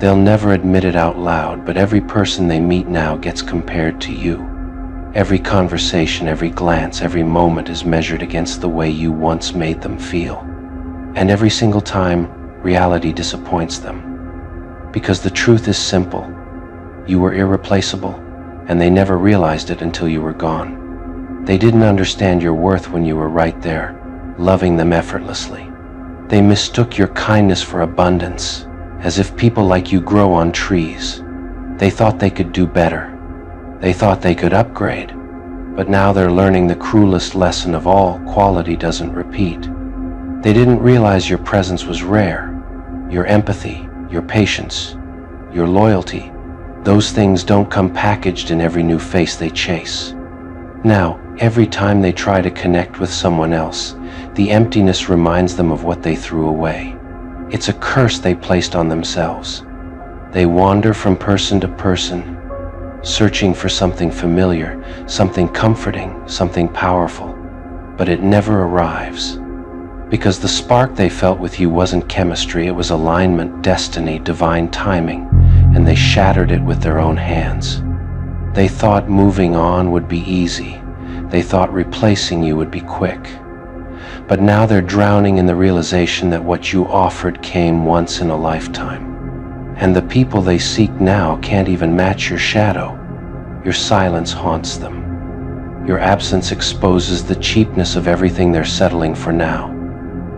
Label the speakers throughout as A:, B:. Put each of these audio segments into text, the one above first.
A: They'll never admit it out loud, but every person they meet now gets compared to you. Every conversation, every glance, every moment is measured against the way you once made them feel. And every single time, reality disappoints them. Because the truth is simple. You were irreplaceable, and they never realized it until you were gone. They didn't understand your worth when you were right there, loving them effortlessly. They mistook your kindness for abundance, as if people like you grow on trees. They thought they could do better. They thought they could upgrade. But now they're learning the cruelest lesson of all: quality doesn't repeat. They didn't realize your presence was rare. Your empathy, your patience, your loyalty, those things don't come packaged in every new face they chase. Now, every time they try to connect with someone else, the emptiness reminds them of what they threw away. It's a curse they placed on themselves. They wander from person to person, searching for something familiar, something comforting, something powerful, but it never arrives. Because the spark they felt with you wasn't chemistry, it was alignment, destiny, divine timing, and they shattered it with their own hands. They thought moving on would be easy. They thought replacing you would be quick. But now they're drowning in the realization that what you offered came once in a lifetime. And the people they seek now can't even match your shadow. Your silence haunts them. Your absence exposes the cheapness of everything they're settling for now.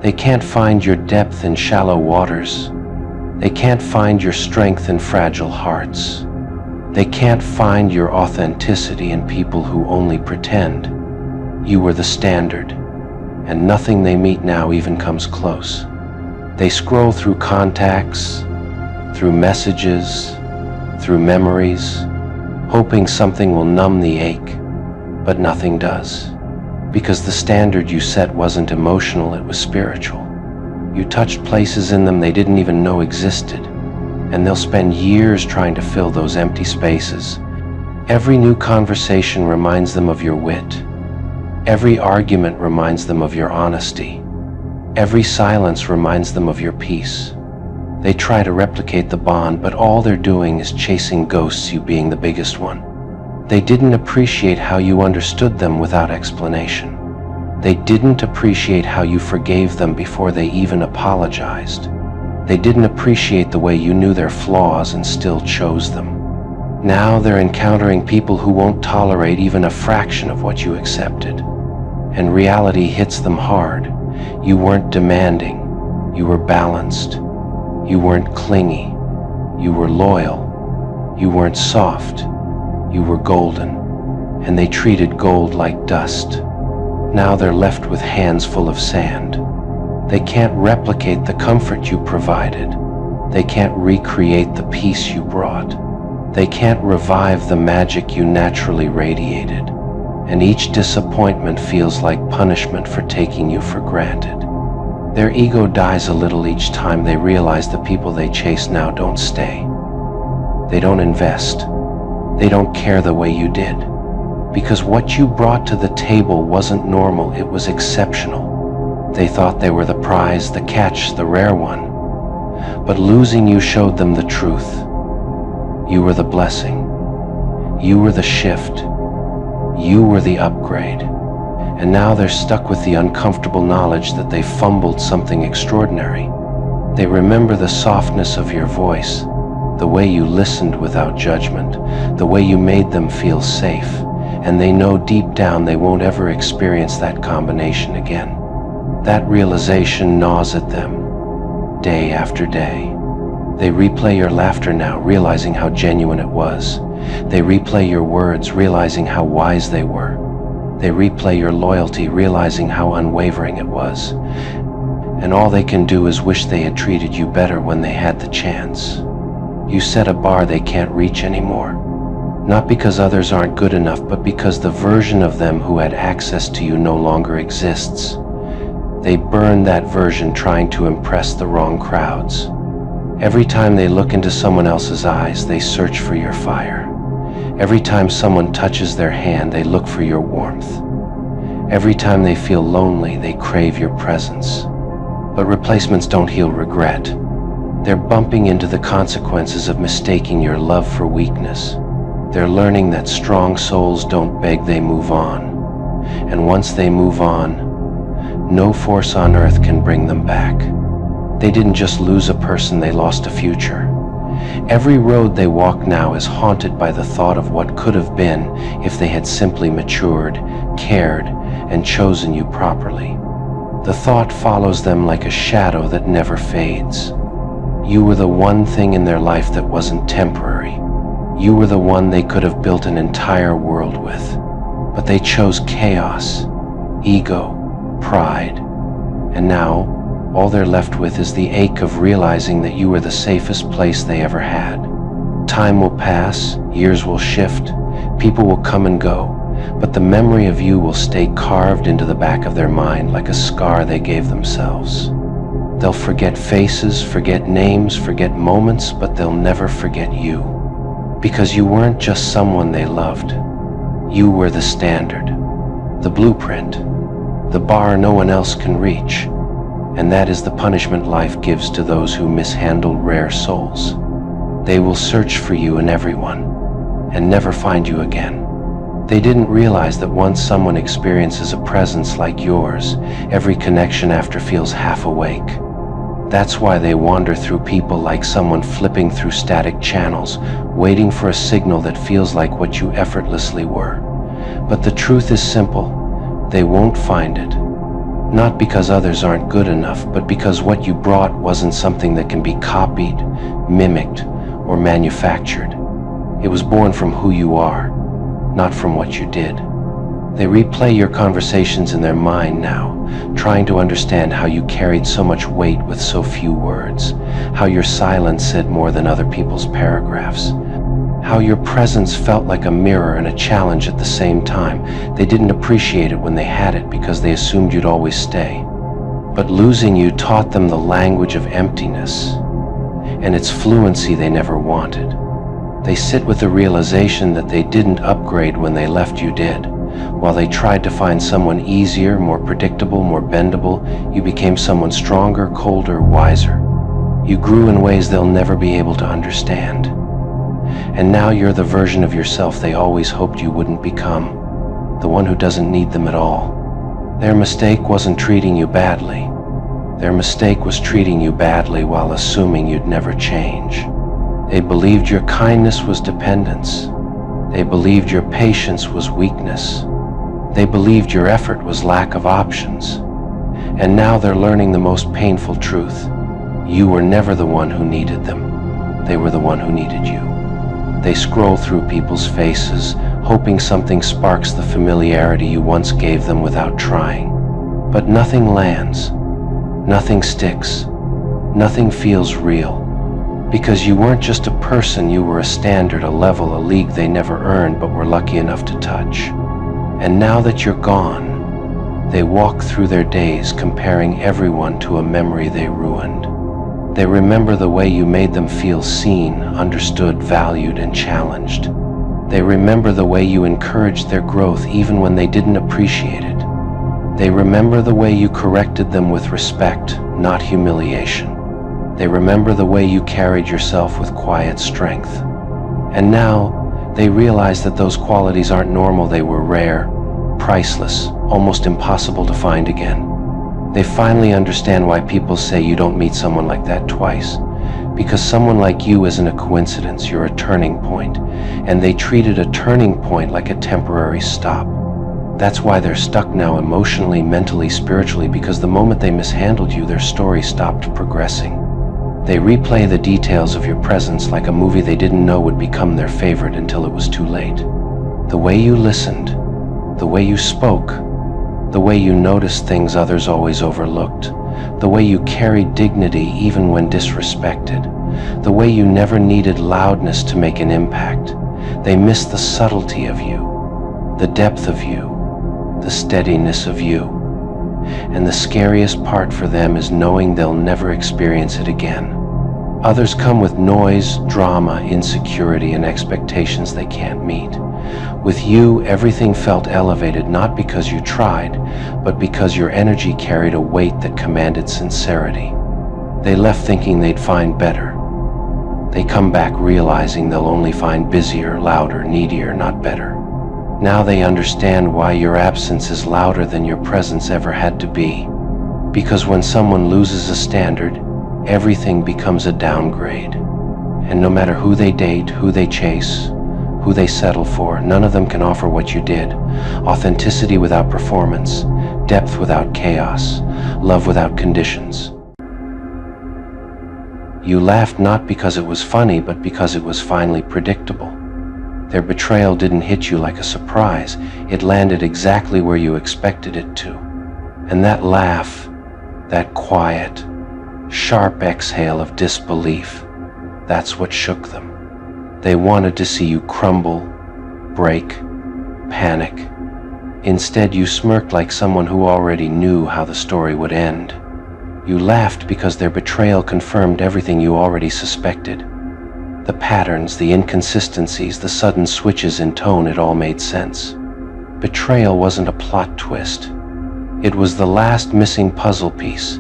A: They can't find your depth in shallow waters. They can't find your strength in fragile hearts. They can't find your authenticity in people who only pretend. You were the standard, and nothing they meet now even comes close. They scroll through contacts, through messages, through memories, hoping something will numb the ache, but nothing does. Because the standard you set wasn't emotional, it was spiritual. You touched places in them they didn't even know existed, and they'll spend years trying to fill those empty spaces. Every new conversation reminds them of your wit. Every argument reminds them of your honesty. Every silence reminds them of your peace. They try to replicate the bond, but all they're doing is chasing ghosts, you being the biggest one. They didn't appreciate how you understood them without explanation. They didn't appreciate how you forgave them before they even apologized. They didn't appreciate the way you knew their flaws and still chose them. Now they're encountering people who won't tolerate even a fraction of what you accepted. And reality hits them hard. You weren't demanding. You were balanced. You weren't clingy. You were loyal. You weren't soft. You were golden. And they treated gold like dust. Now they're left with hands full of sand. They can't replicate the comfort you provided. They can't recreate the peace you brought. They can't revive the magic you naturally radiated. And each disappointment feels like punishment for taking you for granted. Their ego dies a little each time they realize the people they chase now don't stay. They don't invest. They don't care the way you did. Because what you brought to the table wasn't normal, it was exceptional. They thought they were the prize, the catch, the rare one. But losing you showed them the truth. You were the blessing. You were the shift. You were the upgrade. And now they're stuck with the uncomfortable knowledge that they fumbled something extraordinary. They remember the softness of your voice, the way you listened without judgment, the way you made them feel safe. And they know deep down they won't ever experience that combination again. That realization gnaws at them, day after day. They replay your laughter now, realizing how genuine it was. They replay your words, realizing how wise they were. They replay your loyalty, realizing how unwavering it was. And all they can do is wish they had treated you better when they had the chance. You set a bar they can't reach anymore. Not because others aren't good enough, but because the version of them who had access to you no longer exists. They burn that version trying to impress the wrong crowds. Every time they look into someone else's eyes, they search for your fire. Every time someone touches their hand, they look for your warmth. Every time they feel lonely, they crave your presence. But replacements don't heal regret. They're bumping into the consequences of mistaking your love for weakness. They're learning that strong souls don't beg, they move on. And once they move on, no force on earth can bring them back. They didn't just lose a person, they lost a future. Every road they walk now is haunted by the thought of what could have been if they had simply matured, cared, and chosen you properly. The thought follows them like a shadow that never fades. You were the one thing in their life that wasn't temporary. You were the one they could have built an entire world with. But they chose chaos, ego, pride, and now all they're left with is the ache of realizing that you were the safest place they ever had. Time will pass, years will shift, people will come and go, but the memory of you will stay carved into the back of their mind like a scar they gave themselves. They'll forget faces, forget names, forget moments, but they'll never forget you. Because you weren't just someone they loved. You were the standard, the blueprint, the bar no one else can reach. And that is the punishment life gives to those who mishandle rare souls. They will search for you in everyone, and never find you again. They didn't realize that once someone experiences a presence like yours, every connection after feels half awake. That's why they wander through people like someone flipping through static channels, waiting for a signal that feels like what you effortlessly were. But the truth is simple, they won't find it. Not because others aren't good enough, but because what you brought wasn't something that can be copied, mimicked, or manufactured. It was born from who you are, not from what you did. They replay your conversations in their mind now, trying to understand how you carried so much weight with so few words, how your silence said more than other people's paragraphs, how your presence felt like a mirror and a challenge at the same time. They didn't appreciate it when they had it because they assumed you'd always stay. But losing you taught them the language of emptiness, and its fluency they never wanted. They sit with the realization that they didn't upgrade when they left, you did. While they tried to find someone easier, more predictable, more bendable, you became someone stronger, colder, wiser. You grew in ways they'll never be able to understand. And now you're the version of yourself they always hoped you wouldn't become, the one who doesn't need them at all. Their mistake wasn't treating you badly. Their mistake was treating you badly while assuming you'd never change. They believed your kindness was dependence. They believed your patience was weakness. They believed your effort was lack of options. And now they're learning the most painful truth. You were never the one who needed them. They were the one who needed you. They scroll through people's faces, hoping something sparks the familiarity you once gave them without trying. But nothing lands. Nothing sticks. Nothing feels real. Because you weren't just a person, you were a standard, a level, a league they never earned but were lucky enough to touch. And now that you're gone, they walk through their days comparing everyone to a memory they ruined. They remember the way you made them feel seen, understood, valued, and challenged. They remember the way you encouraged their growth even when they didn't appreciate it. They remember the way you corrected them with respect, not humiliation. They remember the way you carried yourself with quiet strength. And now, they realize that those qualities aren't normal, they were rare, priceless, almost impossible to find again. They finally understand why people say you don't meet someone like that twice. Because someone like you isn't a coincidence, you're a turning point. And they treated a turning point like a temporary stop. That's why they're stuck now emotionally, mentally, spiritually, because the moment they mishandled you, their story stopped progressing. They replay the details of your presence like a movie they didn't know would become their favorite until it was too late. The way you listened, the way you spoke, the way you noticed things others always overlooked, the way you carried dignity even when disrespected, the way you never needed loudness to make an impact. They missed the subtlety of you, the depth of you, the steadiness of you. And the scariest part for them is knowing they'll never experience it again. Others come with noise, drama, insecurity, and expectations they can't meet. With you, everything felt elevated, not because you tried, but because your energy carried a weight that commanded sincerity. They left thinking they'd find better. They come back realizing they'll only find busier, louder, needier, not better. Now they understand why your absence is louder than your presence ever had to be. Because when someone loses a standard, everything becomes a downgrade. And no matter who they date, who they chase, who they settle for, none of them can offer what you did. Authenticity without performance, depth without chaos, love without conditions. You laughed not because it was funny, but because it was finally predictable. Their betrayal didn't hit you like a surprise. It landed exactly where you expected it to. And that laugh, that quiet, sharp exhale of disbelief, that's what shook them. They wanted to see you crumble, break, panic. Instead, you smirked like someone who already knew how the story would end. You laughed because their betrayal confirmed everything you already suspected. The patterns, the inconsistencies, the sudden switches in tone, it all made sense. Betrayal wasn't a plot twist. It was the last missing puzzle piece.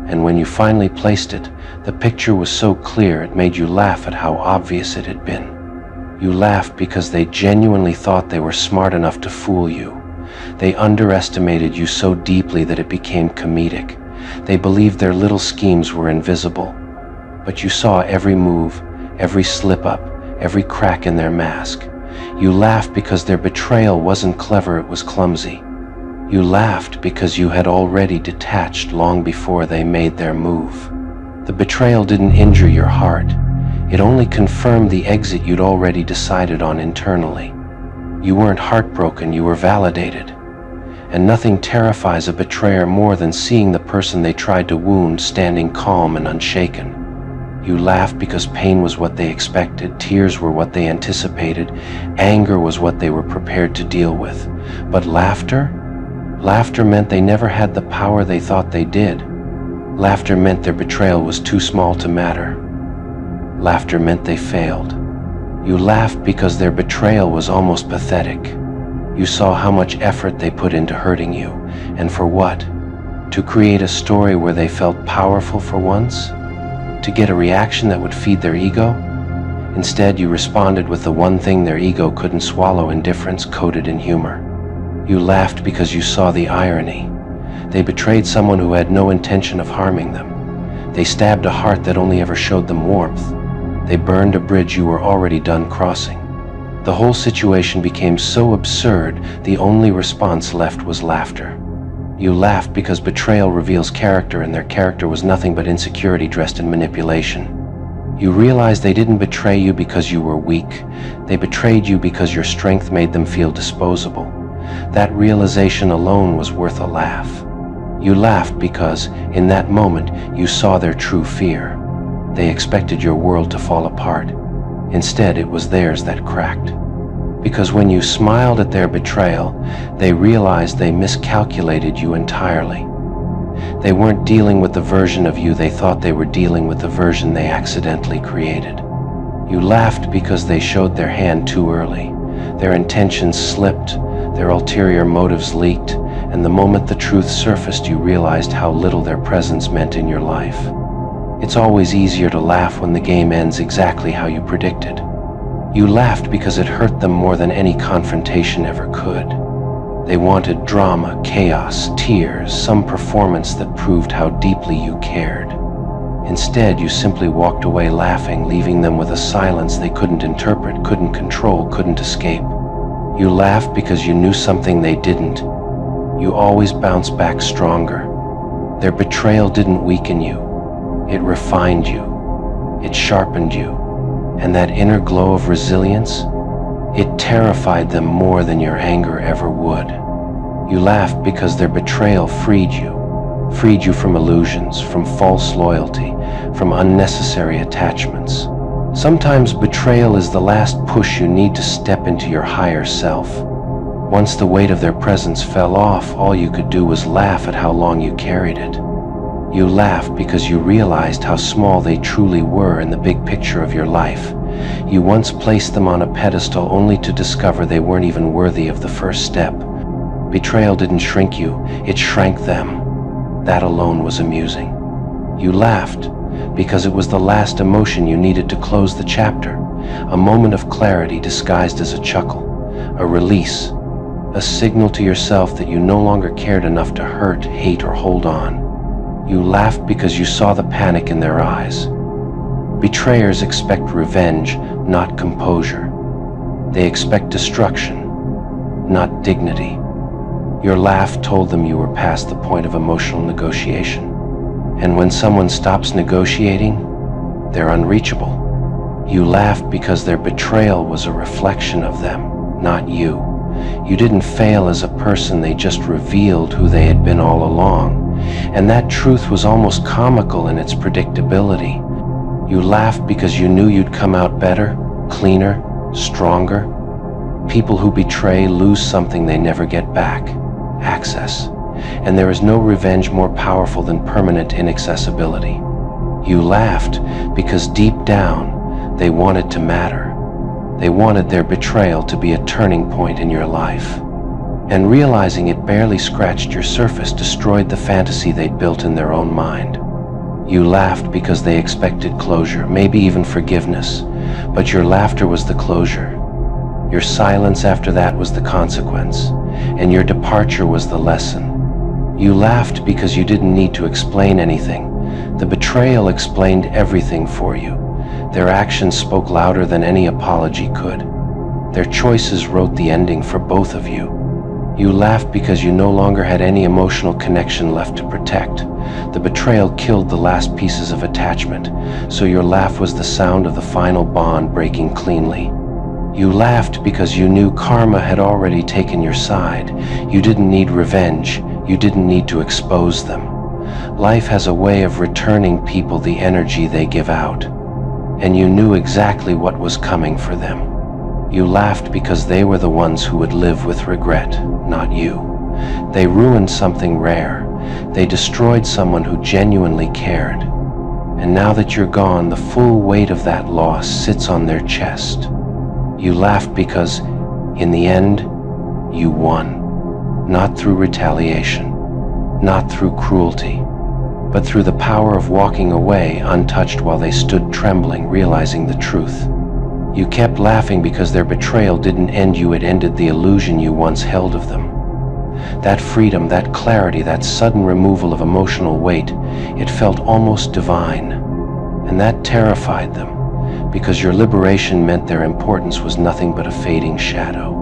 A: And when you finally placed it, the picture was so clear it made you laugh at how obvious it had been. You laughed because they genuinely thought they were smart enough to fool you. They underestimated you so deeply that it became comedic. They believed their little schemes were invisible. But you saw every move, every slip-up, every crack in their mask. You laughed because their betrayal wasn't clever, it was clumsy. You laughed because you had already detached long before they made their move. The betrayal didn't injure your heart. It only confirmed the exit you'd already decided on internally. You weren't heartbroken, you were validated. And nothing terrifies a betrayer more than seeing the person they tried to wound standing calm and unshaken. You laughed because pain was what they expected, tears were what they anticipated, anger was what they were prepared to deal with. But laughter meant they never had the power they thought they did. Laughter meant their betrayal was too small to matter. Laughter meant they failed. You laughed because their betrayal was almost pathetic. You saw how much effort they put into hurting you, and for what? To create a story where they felt powerful for once? To get a reaction that would feed their ego? Instead, you responded with the one thing their ego couldn't swallow: indifference coated in humor. You laughed because you saw the irony. They betrayed someone who had no intention of harming them. They stabbed a heart that only ever showed them warmth. They burned a bridge you were already done crossing. The whole situation became so absurd, the only response left was laughter. You laughed because betrayal reveals character, and their character was nothing but insecurity dressed in manipulation. You realized they didn't betray you because you were weak. They betrayed you because your strength made them feel disposable. That realization alone was worth a laugh. You laughed because, in that moment, you saw their true fear. They expected your world to fall apart. Instead, it was theirs that cracked. Because when you smiled at their betrayal, they realized they miscalculated you entirely. They weren't dealing with the version of you they thought they were dealing with, the version they accidentally created. You laughed because they showed their hand too early. Their intentions slipped, their ulterior motives leaked, and the moment the truth surfaced, you realized how little their presence meant in your life. It's always easier to laugh when the game ends exactly how you predicted. You laughed because it hurt them more than any confrontation ever could. They wanted drama, chaos, tears, some performance that proved how deeply you cared. Instead, you simply walked away laughing, leaving them with a silence they couldn't interpret, couldn't control, couldn't escape. You laughed because you knew something they didn't. You always bounced back stronger. Their betrayal didn't weaken you. It refined you. It sharpened you. And that inner glow of resilience, it terrified them more than your anger ever would. You laughed because their betrayal freed you from illusions, from false loyalty, from unnecessary attachments. Sometimes betrayal is the last push you need to step into your higher self. Once the weight of their presence fell off, all you could do was laugh at how long you carried it. You laughed because you realized how small they truly were in the big picture of your life. You once placed them on a pedestal only to discover they weren't even worthy of the first step. Betrayal didn't shrink you, it shrank them. That alone was amusing. You laughed because it was the last emotion you needed to close the chapter, a moment of clarity disguised as a chuckle, a release, a signal to yourself that you no longer cared enough to hurt, hate, or hold on. You laughed because you saw the panic in their eyes. Betrayers expect revenge, not composure. They expect destruction, not dignity. Your laugh told them you were past the point of emotional negotiation. And when someone stops negotiating, they're unreachable. You laughed because their betrayal was a reflection of them, not you. You didn't fail as a person, they just revealed who they had been all along. And that truth was almost comical in its predictability. You laughed because you knew you'd come out better, cleaner, stronger. People who betray lose something they never get back: access. And there is no revenge more powerful than permanent inaccessibility. You laughed because deep down, they wanted to matter. They wanted their betrayal to be a turning point in your life. And realizing it barely scratched your surface destroyed the fantasy they'd built in their own mind. You laughed because they expected closure, maybe even forgiveness, but your laughter was the closure. Your silence after that was the consequence, and your departure was the lesson. You laughed because you didn't need to explain anything. The betrayal explained everything for you. Their actions spoke louder than any apology could. Their choices wrote the ending for both of you. You laughed because you no longer had any emotional connection left to protect. The betrayal killed the last pieces of attachment, so your laugh was the sound of the final bond breaking cleanly. You laughed because you knew karma had already taken your side. You didn't need revenge. You didn't need to expose them. Life has a way of returning people the energy they give out, and you knew exactly what was coming for them. You laughed because they were the ones who would live with regret, not you. They ruined something rare. They destroyed someone who genuinely cared. And now that you're gone, the full weight of that loss sits on their chest. You laughed because, in the end, you won. Not through retaliation, not through cruelty, but through the power of walking away untouched while they stood trembling, realizing the truth. You kept laughing because their betrayal didn't end you, it ended the illusion you once held of them. That freedom, that clarity, that sudden removal of emotional weight, it felt almost divine. And that terrified them, because your liberation meant their importance was nothing but a fading shadow.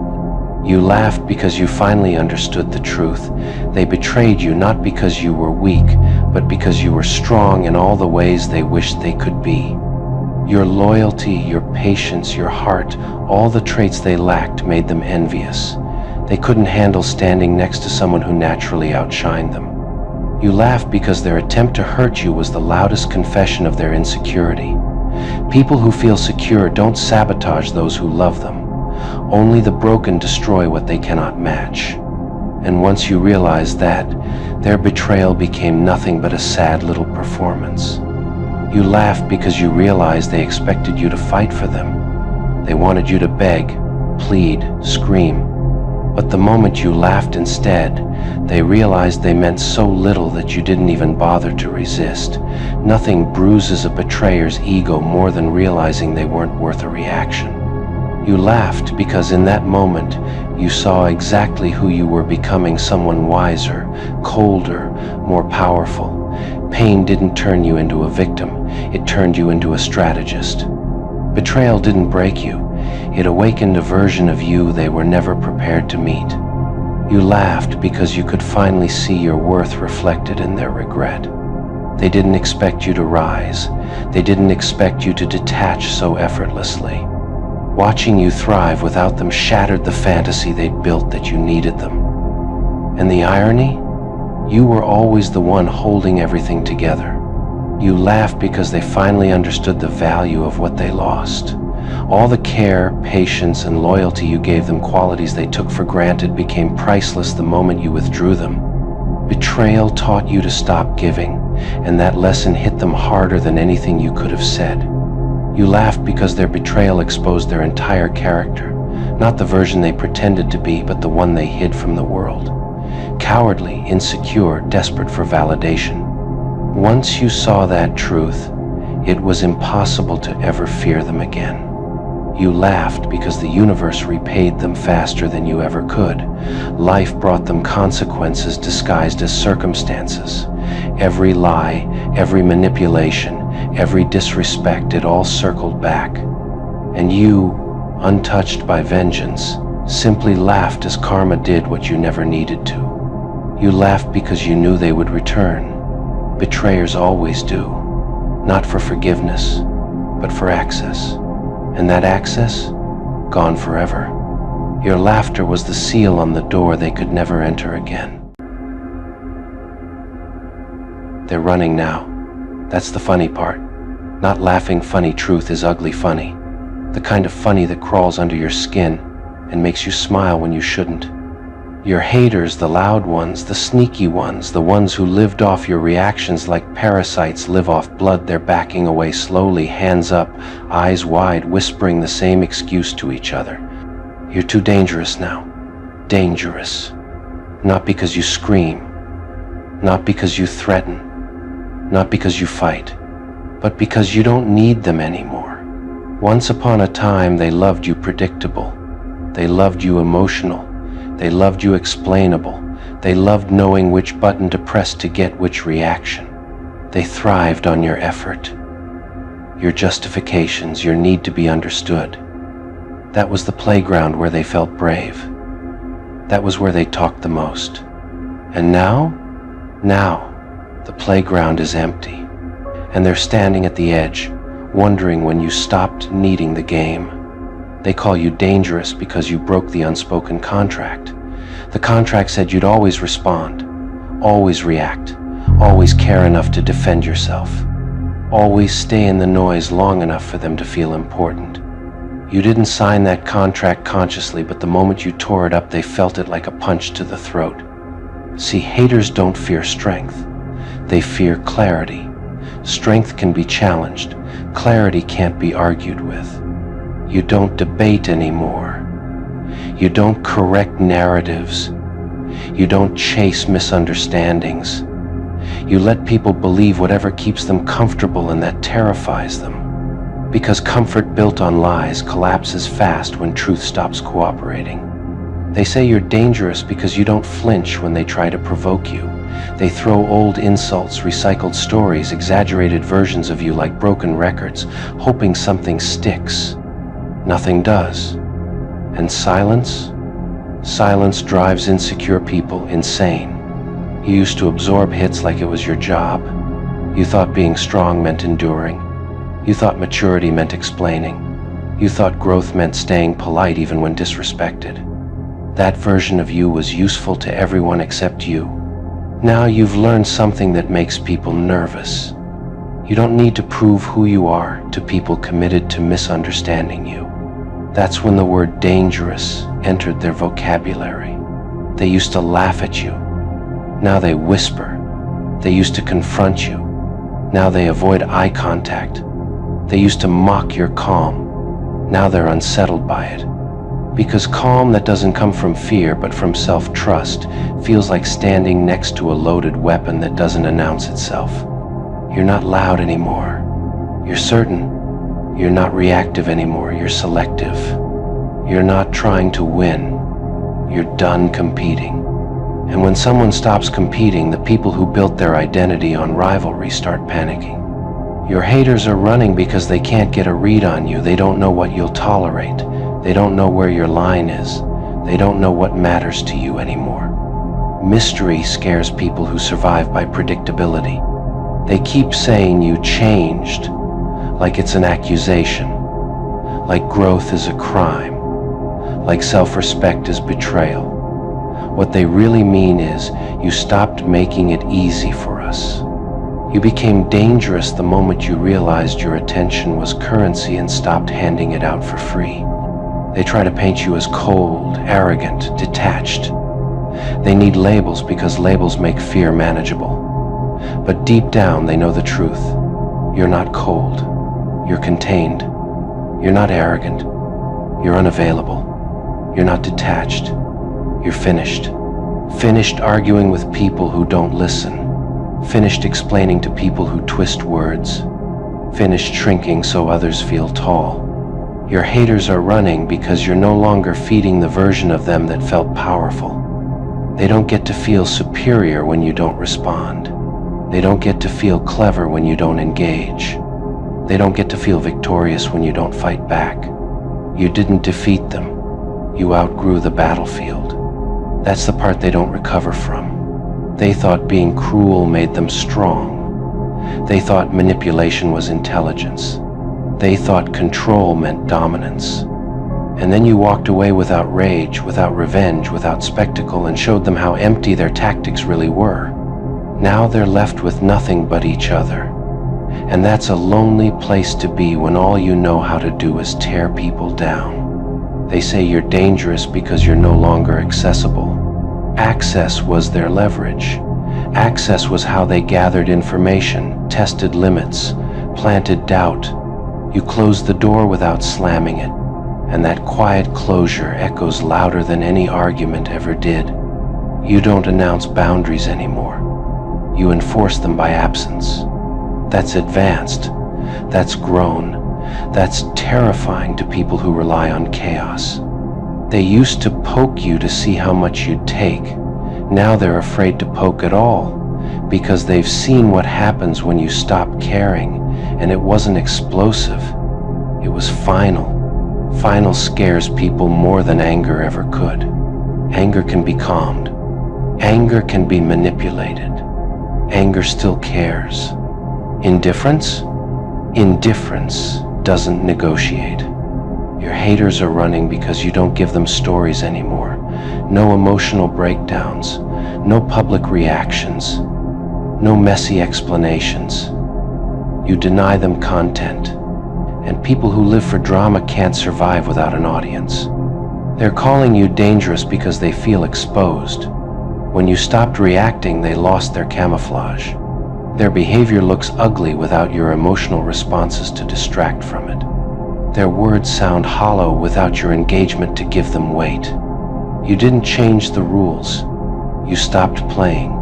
A: You laughed because you finally understood the truth. They betrayed you not because you were weak, but because you were strong in all the ways they wished they could be. Your loyalty, your patience, your heart, all the traits they lacked made them envious. They couldn't handle standing next to someone who naturally outshined them. You laughed because their attempt to hurt you was the loudest confession of their insecurity. People who feel secure don't sabotage those who love them. Only the broken destroy what they cannot match. And once you realized that, their betrayal became nothing but a sad little performance. You laughed because you realized they expected you to fight for them. They wanted you to beg, plead, scream. But the moment you laughed instead, they realized they meant so little that you didn't even bother to resist. Nothing bruises a betrayer's ego more than realizing they weren't worth a reaction. You laughed because in that moment, you saw exactly who you were becoming: someone wiser, colder, more powerful. Pain didn't turn you into a victim, it turned you into a strategist. Betrayal didn't break you, it awakened a version of you they were never prepared to meet. You laughed because you could finally see your worth reflected in their regret. They didn't expect you to rise, they didn't expect you to detach so effortlessly. Watching you thrive without them shattered the fantasy they'd built that you needed them. And the irony? You were always the one holding everything together. You laughed because they finally understood the value of what they lost. All the care, patience, and loyalty you gave them, qualities they took for granted, became priceless the moment you withdrew them. Betrayal taught you to stop giving, and that lesson hit them harder than anything you could have said. You laughed because their betrayal exposed their entire character, not the version they pretended to be, but the one they hid from the world. Cowardly, insecure, desperate for validation. Once you saw that truth, it was impossible to ever fear them again. You laughed because the universe repaid them faster than you ever could. Life brought them consequences disguised as circumstances. Every lie, every manipulation, every disrespect, it all circled back. And you, untouched by vengeance, simply laughed as karma did what you never needed to. You laughed because you knew they would return. Betrayers always do, not for forgiveness, but for access. And that access, gone forever. Your laughter was the seal on the door they could never enter again. They're running now. That's the funny part. Not laughing funny truth is ugly funny. The kind of funny that crawls under your skin and makes you smile when you shouldn't. Your haters, the loud ones, the sneaky ones, the ones who lived off your reactions like parasites live off blood, they're backing away slowly, hands up, eyes wide, whispering the same excuse to each other. You're too dangerous now. Dangerous. Not because you scream, not because you threaten, not because you fight, but because you don't need them anymore. Once upon a time, they loved you predictable. They loved you emotional. They loved you explainable. They loved knowing which button to press to get which reaction. They thrived on your effort, your justifications, your need to be understood. That was the playground where they felt brave. That was where they talked the most. And now, the playground is empty. And they're standing at the edge, wondering when you stopped needing the game. They call you dangerous because you broke the unspoken contract. The contract said you'd always respond, always react, always care enough to defend yourself, always stay in the noise long enough for them to feel important. You didn't sign that contract consciously, but the moment you tore it up, they felt it like a punch to the throat. See, haters don't fear strength. They fear clarity. Strength can be challenged. Clarity can't be argued with. You don't debate anymore. You don't correct narratives. You don't chase misunderstandings. You let people believe whatever keeps them comfortable, and that terrifies them. Because comfort built on lies collapses fast when truth stops cooperating. They say you're dangerous because you don't flinch when they try to provoke you. They throw old insults, recycled stories, exaggerated versions of you like broken records, hoping something sticks. Nothing does. And silence? Silence drives insecure people insane. You used to absorb hits like it was your job. You thought being strong meant enduring. You thought maturity meant explaining. You thought growth meant staying polite even when disrespected. That version of you was useful to everyone except you. Now you've learned something that makes people nervous. You don't need to prove who you are to people committed to misunderstanding you. That's when the word dangerous entered their vocabulary. They used to laugh at you. Now they whisper. They used to confront you. Now they avoid eye contact. They used to mock your calm. Now they're unsettled by it. Because calm that doesn't come from fear but from self-trust feels like standing next to a loaded weapon that doesn't announce itself. You're not loud anymore. You're certain. You're not reactive anymore. You're selective. You're not trying to win. You're done competing. And when someone stops competing, the people who built their identity on rivalry start panicking. Your haters are running because they can't get a read on you. They don't know what you'll tolerate. They don't know where your line is. They don't know what matters to you anymore. Mystery scares people who survive by predictability. They keep saying you changed, like it's an accusation, like growth is a crime, like self-respect is betrayal. What they really mean is, you stopped making it easy for us. You became dangerous the moment you realized your attention was currency and stopped handing it out for free. They try to paint you as cold, arrogant, detached. They need labels because labels make fear manageable. But deep down, they know the truth. You're not cold. You're contained. You're not arrogant. You're unavailable. You're not detached. You're finished. Finished arguing with people who don't listen. finished explaining to people who twist words, finished shrinking so others feel tall. Your haters are running because you're no longer feeding the version of them that felt powerful. They don't get to feel superior when you don't respond. They don't get to feel clever when you don't engage. They don't get to feel victorious when you don't fight back. You didn't defeat them. You outgrew the battlefield. That's the part they don't recover from. They thought being cruel made them strong. They thought manipulation was intelligence. They thought control meant dominance. And then you walked away without rage, without revenge, without spectacle, and showed them how empty their tactics really were. Now they're left with nothing but each other. And that's a lonely place to be when all you know how to do is tear people down. They say you're dangerous because you're no longer accessible. Access was their leverage. Access was how they gathered information, tested limits, planted doubt. You closed the door without slamming it, and that quiet closure echoes louder than any argument ever did. You don't announce boundaries anymore. You enforce them by absence. That's advanced. That's grown. That's terrifying to people who rely on chaos. They used to poke you to see how much you'd take. Now they're afraid to poke at all, because they've seen what happens when you stop caring, and it wasn't explosive. It was final. Final scares people more than anger ever could. Anger can be calmed. Anger can be manipulated. Anger still cares. Indifference? Indifference doesn't negotiate. Your haters are running because you don't give them stories anymore. No emotional breakdowns. No public reactions. No messy explanations. You deny them content. And people who live for drama can't survive without an audience. They're calling you dangerous because they feel exposed. When you stopped reacting, they lost their camouflage. Their behavior looks ugly without your emotional responses to distract from it. Their words sound hollow without your engagement to give them weight. You didn't change the rules. You stopped playing.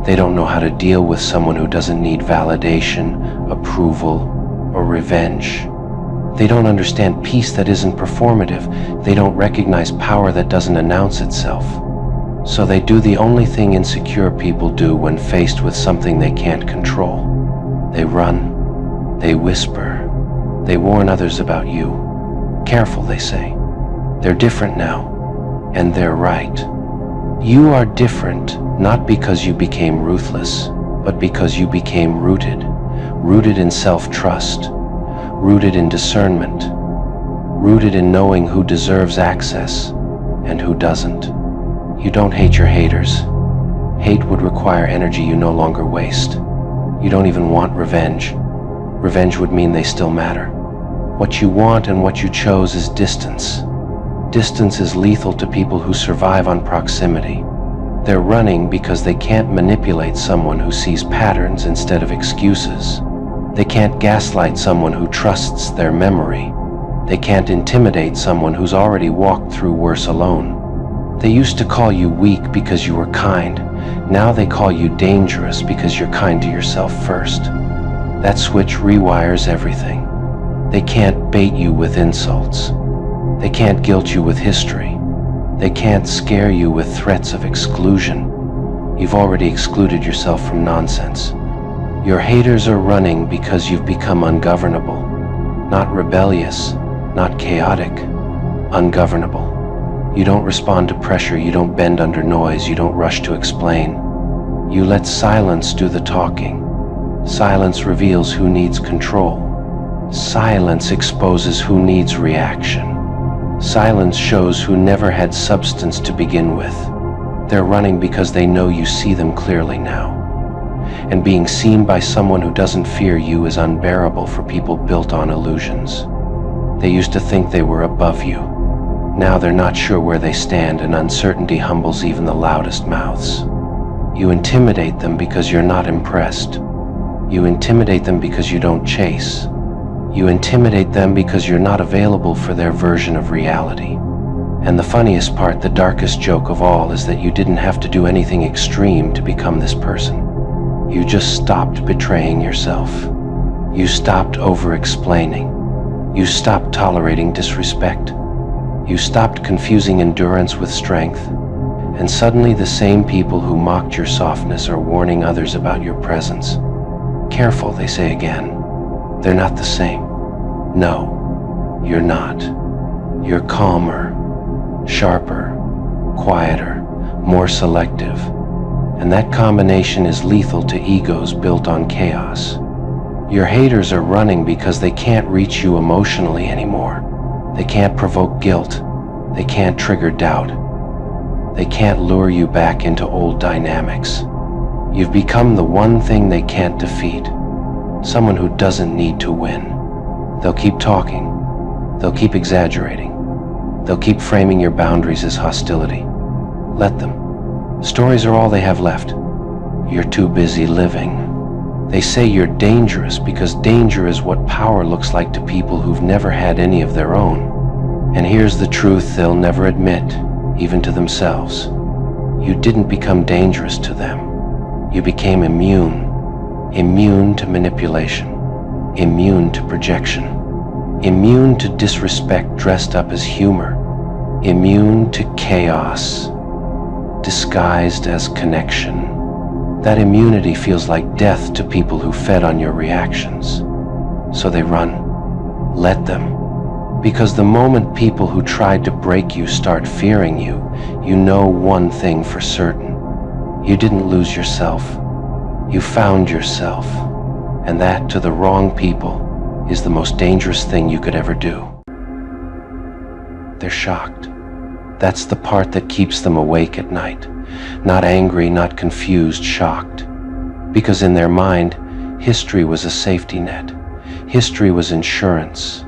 A: They don't know how to deal with someone who doesn't need validation, approval, or revenge. They don't understand peace that isn't performative. They don't recognize power that doesn't announce itself. So they do the only thing insecure people do when faced with something they can't control. They run. They whisper. They warn others about you. Careful, they say. They're different now. And they're right. You are different, not because you became ruthless, but because you became rooted. Rooted in self-trust. Rooted in discernment. Rooted in knowing who deserves access and who doesn't. You don't hate your haters. Hate would require energy you no longer waste. You don't even want revenge. Revenge would mean they still matter. What you want and what you chose is distance. Distance is lethal to people who survive on proximity. They're running because they can't manipulate someone who sees patterns instead of excuses. They can't gaslight someone who trusts their memory. They can't intimidate someone who's already walked through worse alone. They used to call you weak because you were kind. Now they call you dangerous because you're kind to yourself first. That switch rewires everything. They can't bait you with insults. They can't guilt you with history. They can't scare you with threats of exclusion. You've already excluded yourself from nonsense. Your haters are running because you've become ungovernable. Not rebellious, not chaotic, ungovernable. You don't respond to pressure, you don't bend under noise, you don't rush to explain. You let silence do the talking. Silence reveals who needs control. Silence exposes who needs reaction. Silence shows who never had substance to begin with. They're running because they know you see them clearly now. And being seen by someone who doesn't fear you is unbearable for people built on illusions. They used to think they were above you. Now they're not sure where they stand, and uncertainty humbles even the loudest mouths. You intimidate them because you're not impressed. You intimidate them because you don't chase. You intimidate them because you're not available for their version of reality. And the funniest part, the darkest joke of all, is that you didn't have to do anything extreme to become this person. You just stopped betraying yourself. You stopped over-explaining. You stopped tolerating disrespect. You stopped confusing endurance with strength. And suddenly the same people who mocked your softness are warning others about your presence. Careful, they say again. They're not the same. No, you're not. You're calmer, sharper, quieter, more selective. And that combination is lethal to egos built on chaos. Your haters are running because they can't reach you emotionally anymore. They can't provoke guilt. They can't trigger doubt. They can't lure you back into old dynamics. You've become the one thing they can't defeat. Someone who doesn't need to win. They'll keep talking. They'll keep exaggerating. They'll keep framing your boundaries as hostility. Let them. Stories are all they have left. You're too busy living. They say you're dangerous because danger is what power looks like to people who've never had any of their own. And here's the truth they'll never admit, even to themselves. You didn't become dangerous to them. You became immune. Immune to manipulation. Immune to projection. Immune to disrespect dressed up as humor. Immune to chaos disguised as connection. That immunity feels like death to people who fed on your reactions. So they run. Let them. Because the moment people who tried to break you start fearing you, you know one thing for certain. You didn't lose yourself. You found yourself. And that, to the wrong people, is the most dangerous thing you could ever do. They're shocked. That's the part that keeps them awake at night. Not angry, not confused, shocked. Because in their mind, history was a safety net. History was insurance.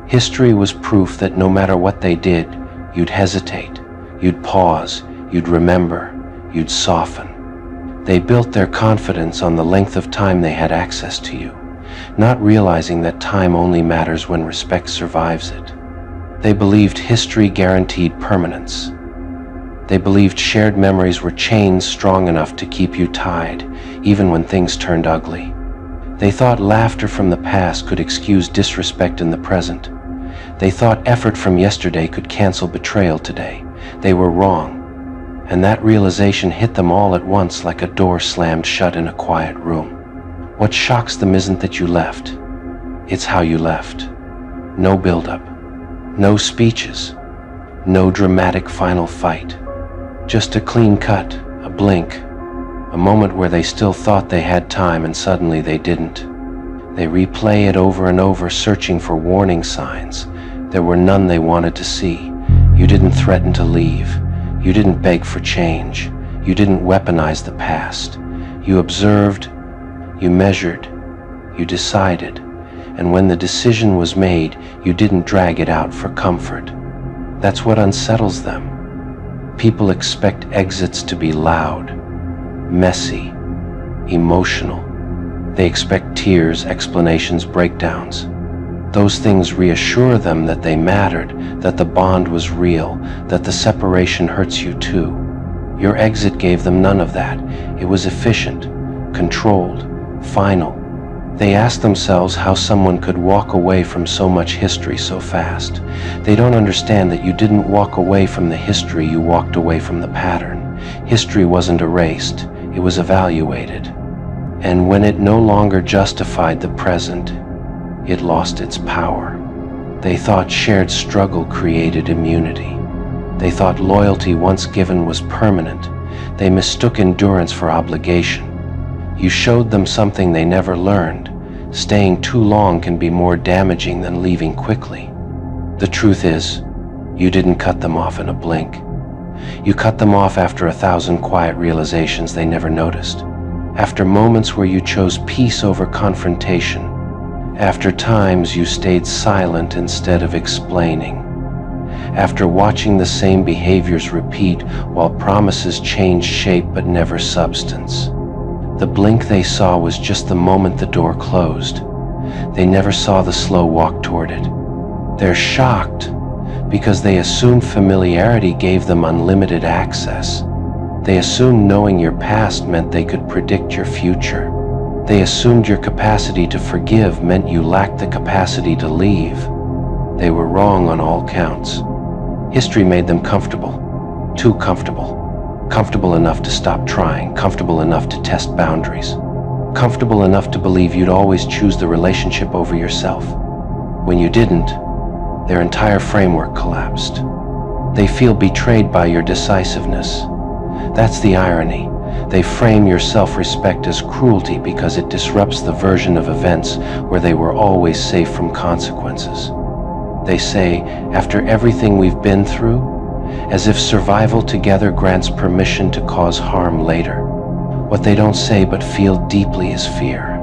A: History was proof that no matter what they did, you'd hesitate, you'd pause, you'd remember, you'd soften. They built their confidence on the length of time they had access to you, not realizing that time only matters when respect survives it. They believed history guaranteed permanence. They believed shared memories were chains strong enough to keep you tied, even when things turned ugly. They thought laughter from the past could excuse disrespect in the present. They thought effort from yesterday could cancel betrayal today. They were wrong, and that realization hit them all at once like a door slammed shut in a quiet room. What shocks them isn't that you left. It's how you left. No build-up, no speeches, no dramatic final fight. Just a clean cut, a blink, a moment where they still thought they had time and suddenly they didn't. They replay it over and over, searching for warning signs. There were none they wanted to see. You didn't threaten to leave. You didn't beg for change. You didn't weaponize the past. You observed, you measured, you decided, and when the decision was made, you didn't drag it out for comfort. That's what unsettles them. People expect exits to be loud, messy, emotional. They expect tears, explanations, breakdowns. Those things reassure them that they mattered, that the bond was real, that the separation hurts you too. Your exit gave them none of that. It was efficient, controlled, final. They ask themselves how someone could walk away from so much history so fast. They don't understand that you didn't walk away from the history, you walked away from the pattern. History wasn't erased, it was evaluated. And when it no longer justified the present, it lost its power. They thought shared struggle created immunity. They thought loyalty once given was permanent. They mistook endurance for obligation. You showed them something they never learned. Staying too long can be more damaging than leaving quickly. The truth is, you didn't cut them off in a blink. You cut them off after 1,000 quiet realizations they never noticed. After moments where you chose peace over confrontation. After times you stayed silent instead of explaining. After watching the same behaviors repeat while promises changed shape but never substance. The blink they saw was just the moment the door closed. They never saw the slow walk toward it. They're shocked because they assumed familiarity gave them unlimited access. They assumed knowing your past meant they could predict your future. They assumed your capacity to forgive meant you lacked the capacity to leave. They were wrong on all counts. History made them comfortable, too comfortable. Comfortable enough to stop trying, comfortable enough to test boundaries, comfortable enough to believe you'd always choose the relationship over yourself. When you didn't, their entire framework collapsed. They feel betrayed by your decisiveness. That's the irony. They frame your self-respect as cruelty because it disrupts the version of events where they were always safe from consequences. They say, after everything we've been through, as if survival together grants permission to cause harm later. What they don't say but feel deeply is fear.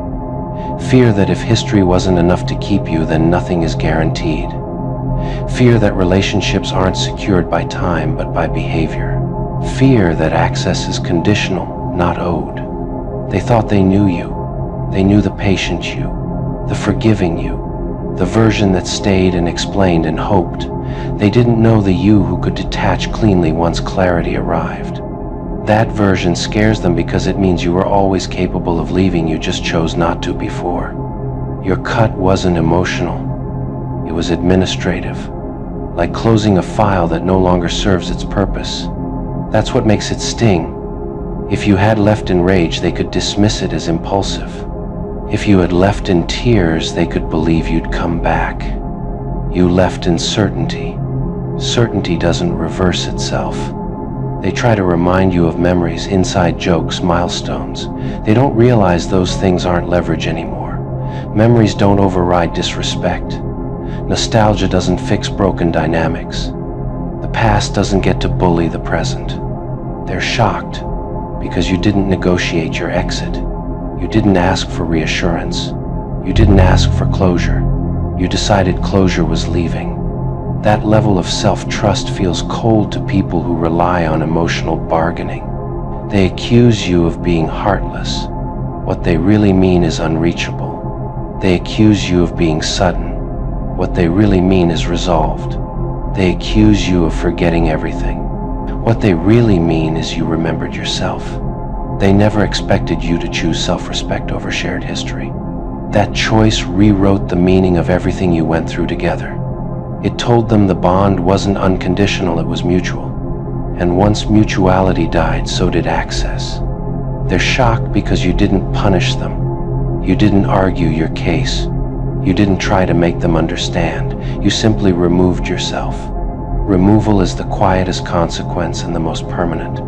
A: Fear that if history wasn't enough to keep you, then nothing is guaranteed. Fear that relationships aren't secured by time but by behavior. Fear that access is conditional, not owed. They thought they knew you. They knew the patient you, the forgiving you, the version that stayed and explained and hoped. They didn't know the you who could detach cleanly once clarity arrived. That version scares them because it means you were always capable of leaving, you just chose not to before. Your cut wasn't emotional. It was administrative, like closing a file that no longer serves its purpose. That's what makes it sting. If you had left in rage, they could dismiss it as impulsive. If you had left in tears, they could believe you'd come back. You left in certainty. Certainty doesn't reverse itself. They try to remind you of memories, inside jokes, milestones. They don't realize those things aren't leverage anymore. Memories don't override disrespect. Nostalgia doesn't fix broken dynamics. The past doesn't get to bully the present. They're shocked because you didn't negotiate your exit. You didn't ask for reassurance. You didn't ask for closure. You decided closure was leaving. That level of self-trust feels cold to people who rely on emotional bargaining. They accuse you of being heartless. What they really mean is unreachable. They accuse you of being sudden. What they really mean is resolved. They accuse you of forgetting everything. What they really mean is you remembered yourself. They never expected you to choose self-respect over shared history. That choice rewrote the meaning of everything you went through together. It told them the bond wasn't unconditional, it was mutual. And once mutuality died, so did access. They're shocked because you didn't punish them. You didn't argue your case. You didn't try to make them understand. You simply removed yourself. Removal is the quietest consequence and the most permanent.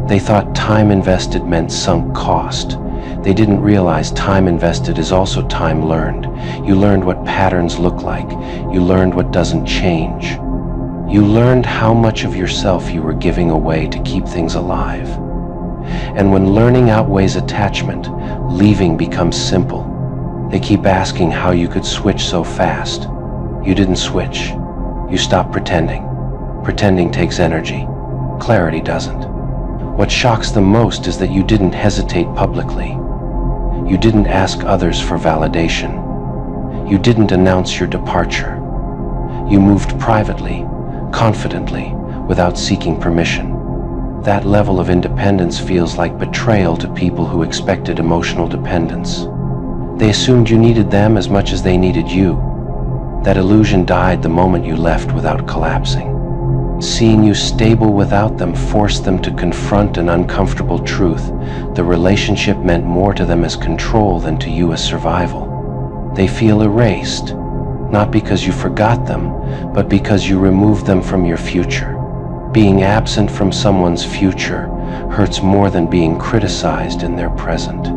A: They thought time invested meant sunk cost. They didn't realize time invested is also time learned. You learned what patterns look like. You learned what doesn't change. You learned how much of yourself you were giving away to keep things alive. And when learning outweighs attachment, leaving becomes simple. They keep asking how you could switch so fast. You didn't switch. You stopped pretending. Pretending takes energy. Clarity doesn't. What shocks them most is that you didn't hesitate publicly. You didn't ask others for validation. You didn't announce your departure. You moved privately, confidently, without seeking permission. That level of independence feels like betrayal to people who expected emotional dependence. They assumed you needed them as much as they needed you. That illusion died the moment you left without collapsing. Seeing you stable without them forced them to confront an uncomfortable truth. The relationship meant more to them as control than to you as survival. They feel erased, not because you forgot them, but because you removed them from your future. Being absent from someone's future hurts more than being criticized in their present.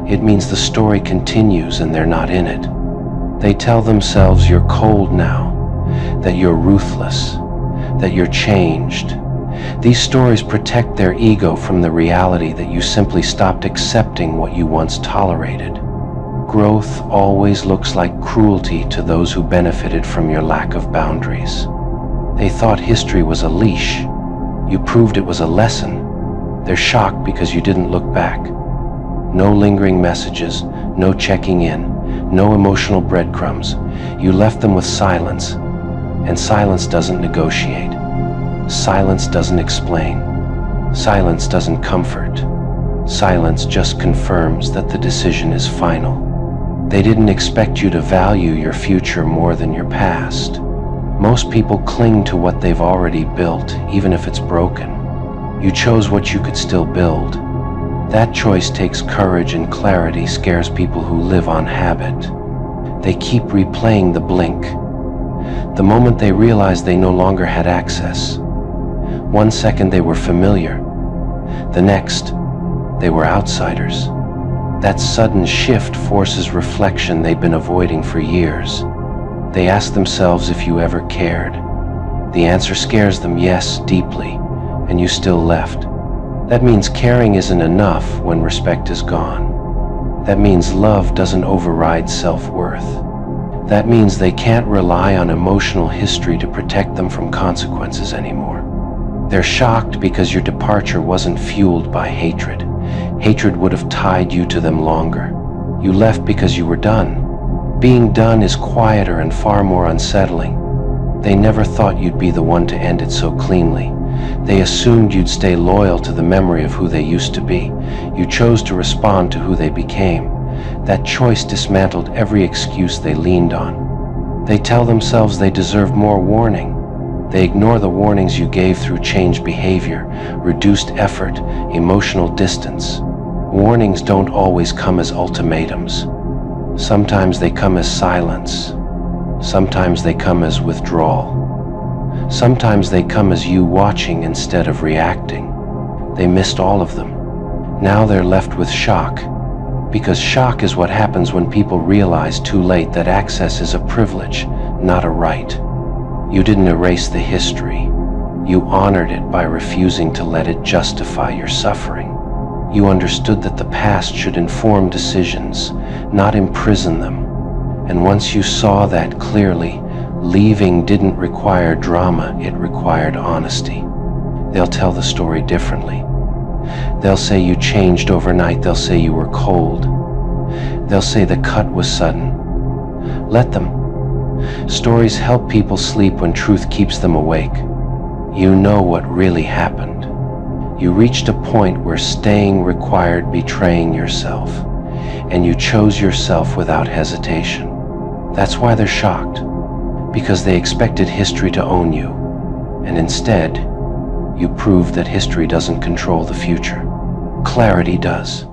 A: It means the story continues and they're not in it. They tell themselves you're cold now, that you're ruthless, that you're changed. These stories protect their ego from the reality that you simply stopped accepting what you once tolerated. Growth always looks like cruelty to those who benefited from your lack of boundaries. They thought history was a leash. You proved it was a lesson. They're shocked because you didn't look back. No lingering messages, no checking in, no emotional breadcrumbs. You left them with silence. And silence doesn't negotiate. Silence doesn't explain. Silence doesn't comfort. Silence just confirms that the decision is final. They didn't expect you to value your future more than your past. Most people cling to what they've already built, even if it's broken. You chose what you could still build. That choice takes courage, and clarity scares people who live on habit. They keep replaying the blink. The moment they realized they no longer had access. 1 second they were familiar. The next, they were outsiders. That sudden shift forces reflection they've been avoiding for years. They ask themselves if you ever cared. The answer scares them, yes, deeply, and you still left. That means caring isn't enough when respect is gone. That means love doesn't override self-worth. That means they can't rely on emotional history to protect them from consequences anymore. They're shocked because your departure wasn't fueled by hatred. Hatred would have tied you to them longer. You left because you were done. Being done is quieter and far more unsettling. They never thought you'd be the one to end it so cleanly. They assumed you'd stay loyal to the memory of who they used to be. You chose to respond to who they became. That choice dismantled every excuse they leaned on. They tell themselves they deserve more warning. They ignore the warnings you gave through changed behavior, reduced effort, emotional distance. Warnings don't always come as ultimatums. Sometimes they come as silence. Sometimes they come as withdrawal. Sometimes they come as you watching instead of reacting. They missed all of them. Now they're left with shock. Because shock is what happens when people realize too late that access is a privilege, not a right. You didn't erase the history. You honored it by refusing to let it justify your suffering. You understood that the past should inform decisions, not imprison them. And once you saw that clearly, leaving didn't require drama, it required honesty. They'll tell the story differently. They'll say you changed overnight. They'll say you were cold. They'll say the cut was sudden. Let them. Stories help people sleep when truth keeps them awake. You know what really happened. You reached a point where staying required betraying yourself, and you chose yourself without hesitation. That's why they're shocked, because they expected history to own you, and instead, you proved that history doesn't control the future. Clarity does.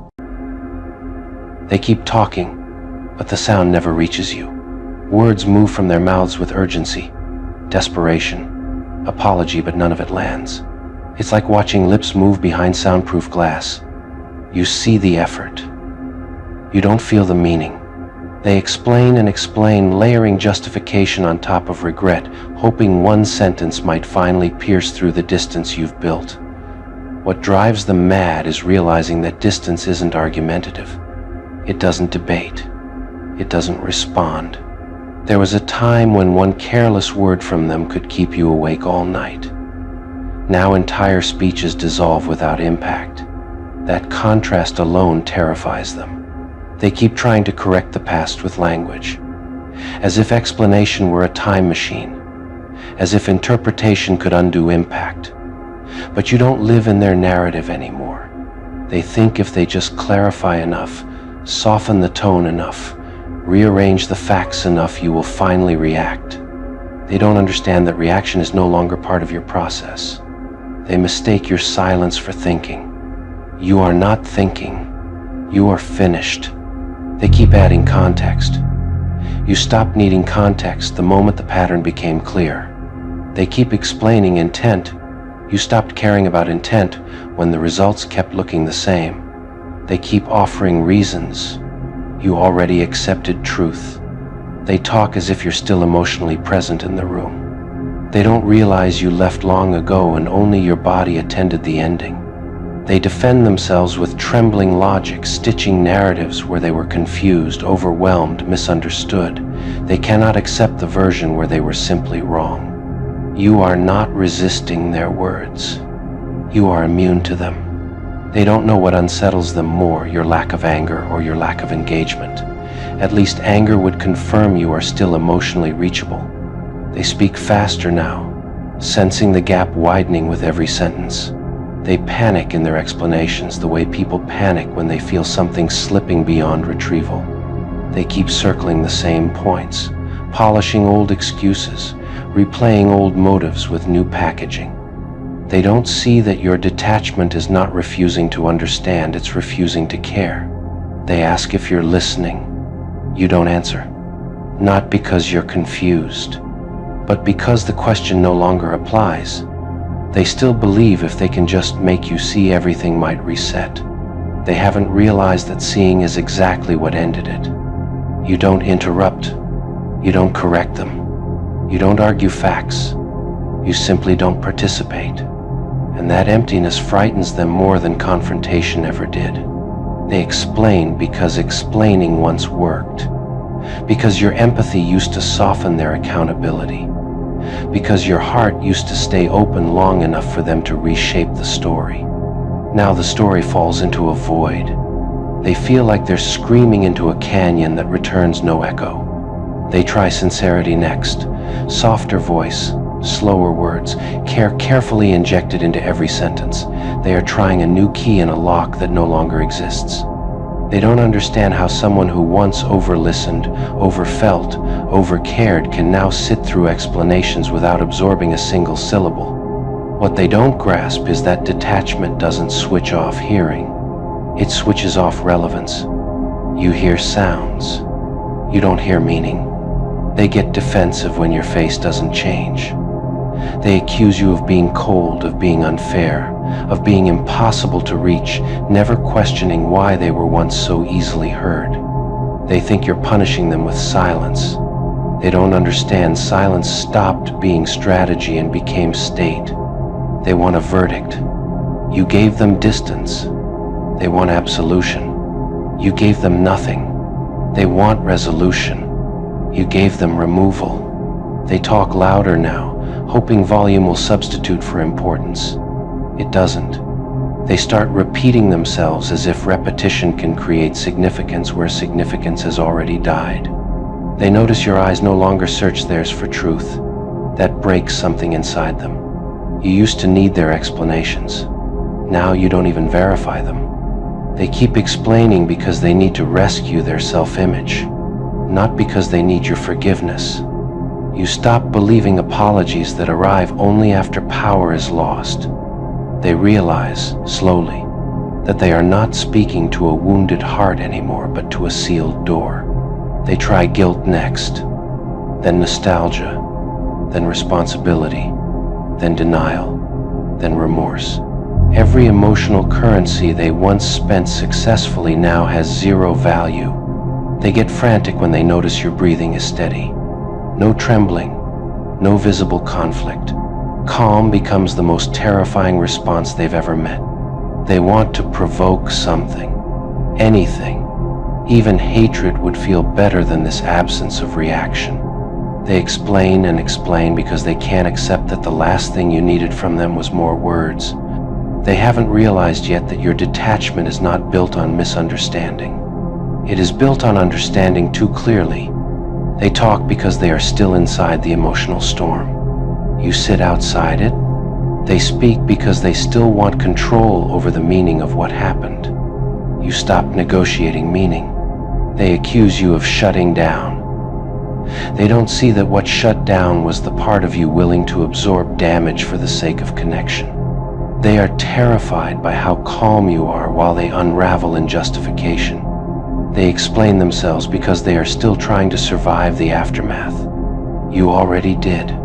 A: They keep talking, but the sound never reaches you. Words move from their mouths with urgency, desperation, apology, but none of it lands. It's like watching lips move behind soundproof glass. You see the effort. You don't feel the meaning. They explain and explain, layering justification on top of regret, hoping one sentence might finally pierce through the distance you've built. What drives them mad is realizing that distance isn't argumentative. It doesn't debate. It doesn't respond. There was a time when one careless word from them could keep you awake all night. Now entire speeches dissolve without impact. That contrast alone terrifies them. They keep trying to correct the past with language, as if explanation were a time machine, as if interpretation could undo impact. But you don't live in their narrative anymore. They think if they just clarify enough, soften the tone enough, rearrange the facts enough, you will finally react. They don't understand that reaction is no longer part of your process. They mistake your silence for thinking. You are not thinking. You are finished. They keep adding context. You stopped needing context the moment the pattern became clear. They keep explaining intent. You stopped caring about intent when the results kept looking the same. They keep offering reasons. You already accepted truth. They talk as if you're still emotionally present in the room. They don't realize you left long ago and only your body attended the ending. They defend themselves with trembling logic, stitching narratives where they were confused, overwhelmed, misunderstood. They cannot accept the version where they were simply wrong. You are not resisting their words. You are immune to them. They don't know what unsettles them more, your lack of anger or your lack of engagement. At least anger would confirm you are still emotionally reachable. They speak faster now, sensing the gap widening with every sentence. They panic in their explanations the way people panic when they feel something slipping beyond retrieval. They keep circling the same points, polishing old excuses, replaying old motives with new packaging. They don't see that your detachment is not refusing to understand, it's refusing to care. They ask if you're listening. You don't answer. Not because you're confused, but because the question no longer applies. They still believe if they can just make you see, everything might reset. They haven't realized that seeing is exactly what ended it. You don't interrupt. You don't correct them. You don't argue facts. You simply don't participate. And that emptiness frightens them more than confrontation ever did. They explain because explaining once worked. Because your empathy used to soften their accountability. Because your heart used to stay open long enough for them to reshape the story. Now the story falls into a void. They feel like they're screaming into a canyon that returns no echo. They try sincerity next. Softer voice, slower words, care carefully injected into every sentence. They are trying a new key in a lock that no longer exists. They don't understand how someone who once over-listened, over-felt, over-cared can now sit through explanations without absorbing a single syllable. What they don't grasp is that detachment doesn't switch off hearing. It switches off relevance. You hear sounds. You don't hear meaning. They get defensive when your face doesn't change. They accuse you of being cold, of being unfair, of being impossible to reach, never questioning why they were once so easily heard. They think you're punishing them with silence. They don't understand silence stopped being strategy and became state. They want a verdict. You gave them distance. They want absolution. You gave them nothing. They want resolution. You gave them removal. They talk louder now, hoping volume will substitute for importance. It doesn't. They start repeating themselves as if repetition can create significance where significance has already died. They notice your eyes no longer search theirs for truth. That breaks something inside them. You used to need their explanations. Now you don't even verify them. They keep explaining because they need to rescue their self-image, not because they need your forgiveness. You stop believing apologies that arrive only after power is lost. They realize, slowly, that they are not speaking to a wounded heart anymore, but to a sealed door. They try guilt next, then nostalgia, then responsibility, then denial, then remorse. Every emotional currency they once spent successfully now has zero value. They get frantic when they notice your breathing is steady. No trembling, no visible conflict. Calm becomes the most terrifying response they've ever met. They want to provoke something, anything. Even hatred would feel better than this absence of reaction. They explain and explain because they can't accept that the last thing you needed from them was more words. They haven't realized yet that your detachment is not built on misunderstanding. It is built on understanding too clearly. They talk because they are still inside the emotional storm. You sit outside it. They speak because they still want control over the meaning of what happened. You stop negotiating meaning. They accuse you of shutting down. They don't see that what shut down was the part of you willing to absorb damage for the sake of connection. They are terrified by how calm you are while they unravel in justification. They explain themselves because they are still trying to survive the aftermath. You already did.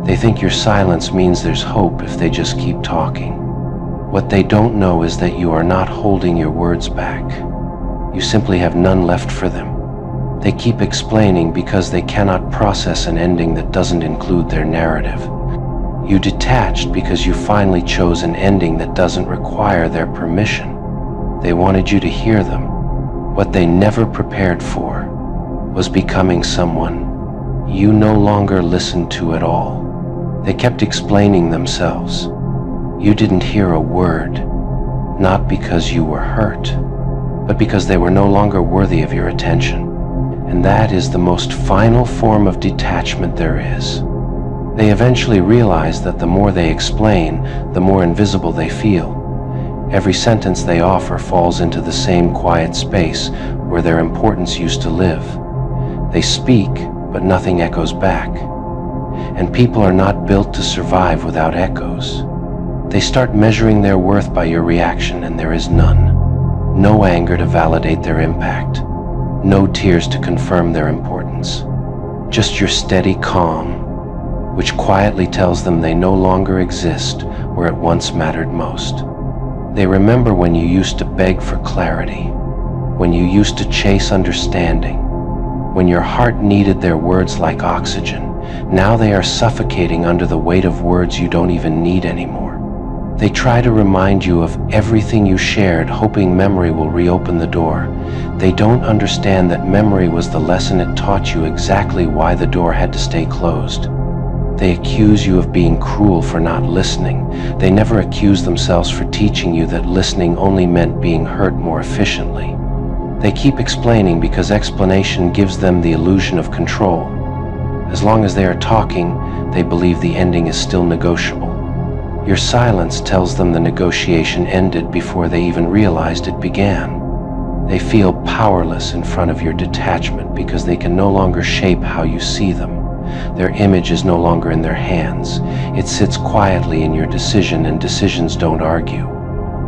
A: They think your silence means there's hope if they just keep talking. What they don't know is that you are not holding your words back. You simply have none left for them. They keep explaining because they cannot process an ending that doesn't include their narrative. You detached because you finally chose an ending that doesn't require their permission. They wanted you to hear them. What they never prepared for was becoming someone you no longer listened to at all. They kept explaining themselves. You didn't hear a word, not because you were hurt, but because they were no longer worthy of your attention. And that is the most final form of detachment there is. They eventually realize that the more they explain, the more invisible they feel. Every sentence they offer falls into the same quiet space where their importance used to live. They speak, but nothing echoes back. And people are not built to survive without echoes. They start measuring their worth by your reaction, and there is none. No anger to validate their impact. No tears to confirm their importance. Just your steady calm, which quietly tells them they no longer exist where it once mattered most. They remember when you used to beg for clarity, when you used to chase understanding, when your heart needed their words like oxygen. Now they are suffocating under the weight of words you don't even need anymore. They try to remind you of everything you shared, hoping memory will reopen the door. They don't understand that memory was the lesson it taught you exactly why the door had to stay closed. They accuse you of being cruel for not listening. They never accuse themselves for teaching you that listening only meant being heard more efficiently. They keep explaining because explanation gives them the illusion of control. As long as they are talking, they believe the ending is still negotiable. Your silence tells them the negotiation ended before they even realized it began. They feel powerless in front of your detachment because they can no longer shape how you see them. Their image is no longer in their hands. It sits quietly in your decision, and decisions don't argue.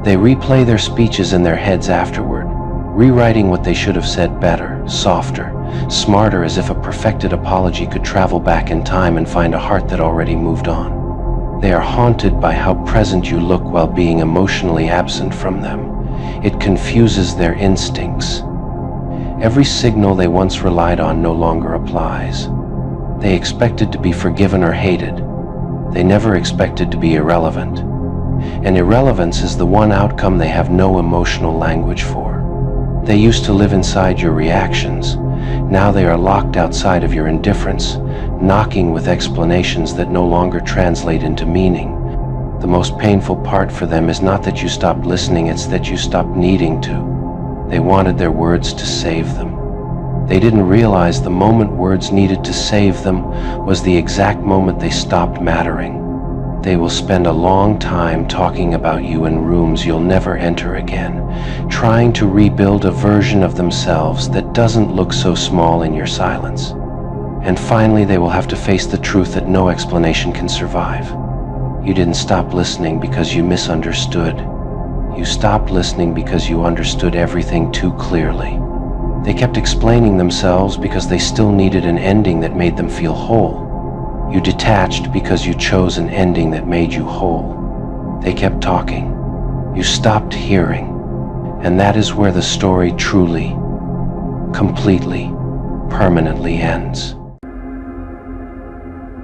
A: They replay their speeches in their heads afterward, rewriting what they should have said better, softer, smarter, as if a perfected apology could travel back in time and find a heart that already moved on. They are haunted by how present you look while being emotionally absent from them. It confuses their instincts. Every signal they once relied on no longer applies. They expected to be forgiven or hated. They never expected to be irrelevant. And irrelevance is the one outcome they have no emotional language for. They used to live inside your reactions. Now they are locked outside of your indifference, knocking with explanations that no longer translate into meaning. The most painful part for them is not that you stopped listening, it's that you stopped needing to. They wanted their words to save them. They didn't realize the moment words needed to save them was the exact moment they stopped mattering. They will spend a long time talking about you in rooms you'll never enter again, trying to rebuild a version of themselves that doesn't look so small in your silence. And finally, they will have to face the truth that no explanation can survive. You didn't stop listening because you misunderstood. You stopped listening because you understood everything too clearly. They kept explaining themselves because they still needed an ending that made them feel whole. You detached because you chose an ending that made you whole. They kept talking. You stopped hearing. And that is where the story truly, completely, permanently ends.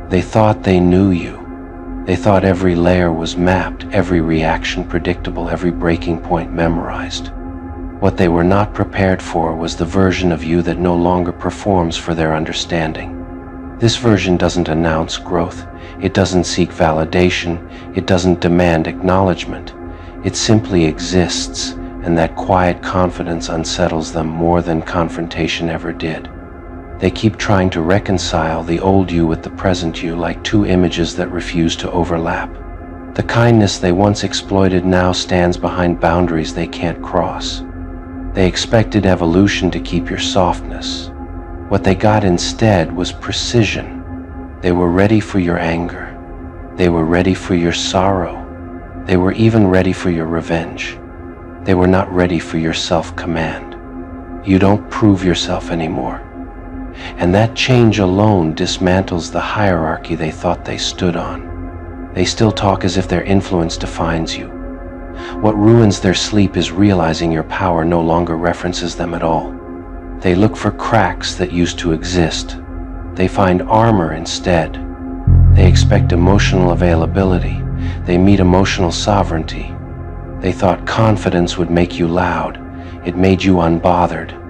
A: They thought they knew you. They thought every layer was mapped, every reaction predictable, every breaking point memorized. What they were not prepared for was the version of you that no longer performs for their understanding. This version doesn't announce growth. It doesn't seek validation. It doesn't demand acknowledgement. It simply exists, and that quiet confidence unsettles them more than confrontation ever did. They keep trying to reconcile the old you with the present you, like two images that refuse to overlap. The kindness they once exploited now stands behind boundaries they can't cross. They expected evolution to keep your softness. What they got instead was precision. They were ready for your anger. They were ready for your sorrow. They were even ready for your revenge. They were not ready for your self-command. You don't prove yourself anymore. And that change alone dismantles the hierarchy they thought they stood on. They still talk as if their influence defines you. What ruins their sleep is realizing your power no longer references them at all. They look for cracks that used to exist. They find armor instead. They expect emotional availability. They meet emotional sovereignty. They thought confidence would make you loud. It made you unbothered.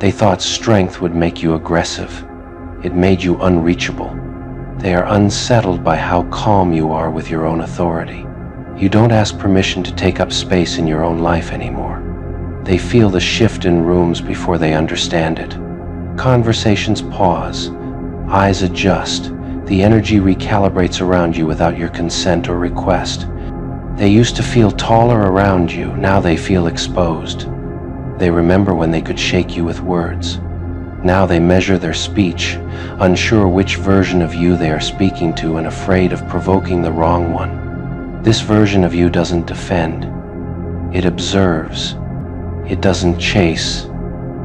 A: They thought strength would make you aggressive. It made you unreachable. They are unsettled by how calm you are with your own authority. You don't ask permission to take up space in your own life anymore. They feel the shift in rooms before they understand it. Conversations pause. Eyes adjust. The energy recalibrates around you without your consent or request. They used to feel taller around you, now they feel exposed. They remember when they could shake you with words. Now they measure their speech, unsure which version of you they are speaking to and afraid of provoking the wrong one. This version of you doesn't defend. It observes. It doesn't chase.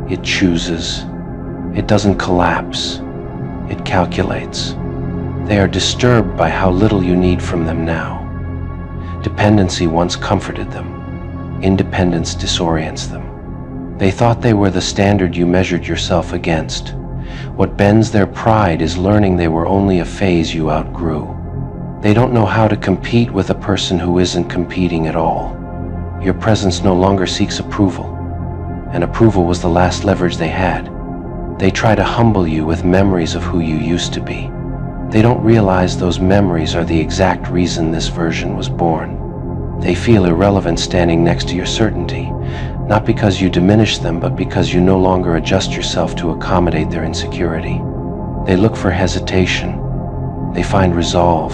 A: It chooses. It doesn't collapse. It calculates. They are disturbed by how little you need from them now. Dependency once comforted them. Independence disorients them. They thought they were the standard you measured yourself against. What bends their pride is learning they were only a phase you outgrew. They don't know how to compete with a person who isn't competing at all. Your presence no longer seeks approval, and approval was the last leverage they had. They try to humble you with memories of who you used to be. They don't realize those memories are the exact reason this version was born. They feel irrelevant standing next to your certainty, not because you diminish them, but because you no longer adjust yourself to accommodate their insecurity. They look for hesitation. They find resolve.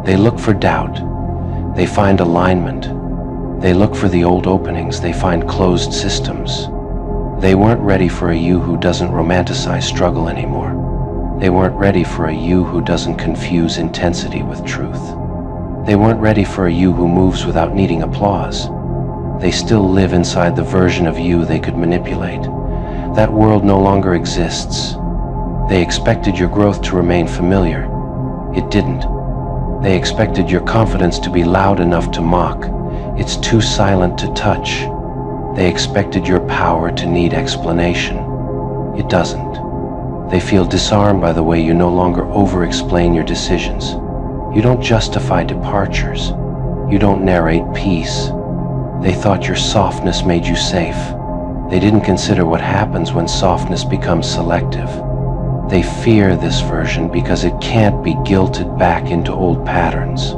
A: They look for doubt. They find alignment. They look for the old openings. They find closed systems. They weren't ready for a you who doesn't romanticize struggle anymore. They weren't ready for a you who doesn't confuse intensity with truth. They weren't ready for a you who moves without needing applause. They still live inside the version of you they could manipulate. That world no longer exists. They expected your growth to remain familiar. It didn't. They expected your confidence to be loud enough to mock. It's too silent to touch. They expected your power to need explanation. It doesn't. They feel disarmed by the way you no longer over-explain your decisions. You don't justify departures. You don't narrate peace. They thought your softness made you safe. They didn't consider what happens when softness becomes selective. They fear this version because it can't be guilted back into old patterns.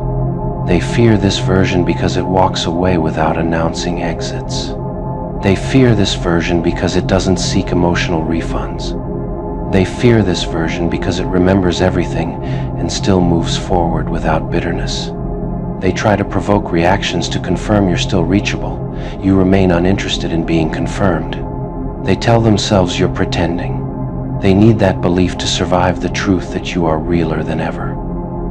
A: They fear this version because it walks away without announcing exits. They fear this version because it doesn't seek emotional refunds. They fear this version because it remembers everything and still moves forward without bitterness. They try to provoke reactions to confirm you're still reachable. You remain uninterested in being confirmed. They tell themselves you're pretending. They need that belief to survive the truth that you are realer than ever.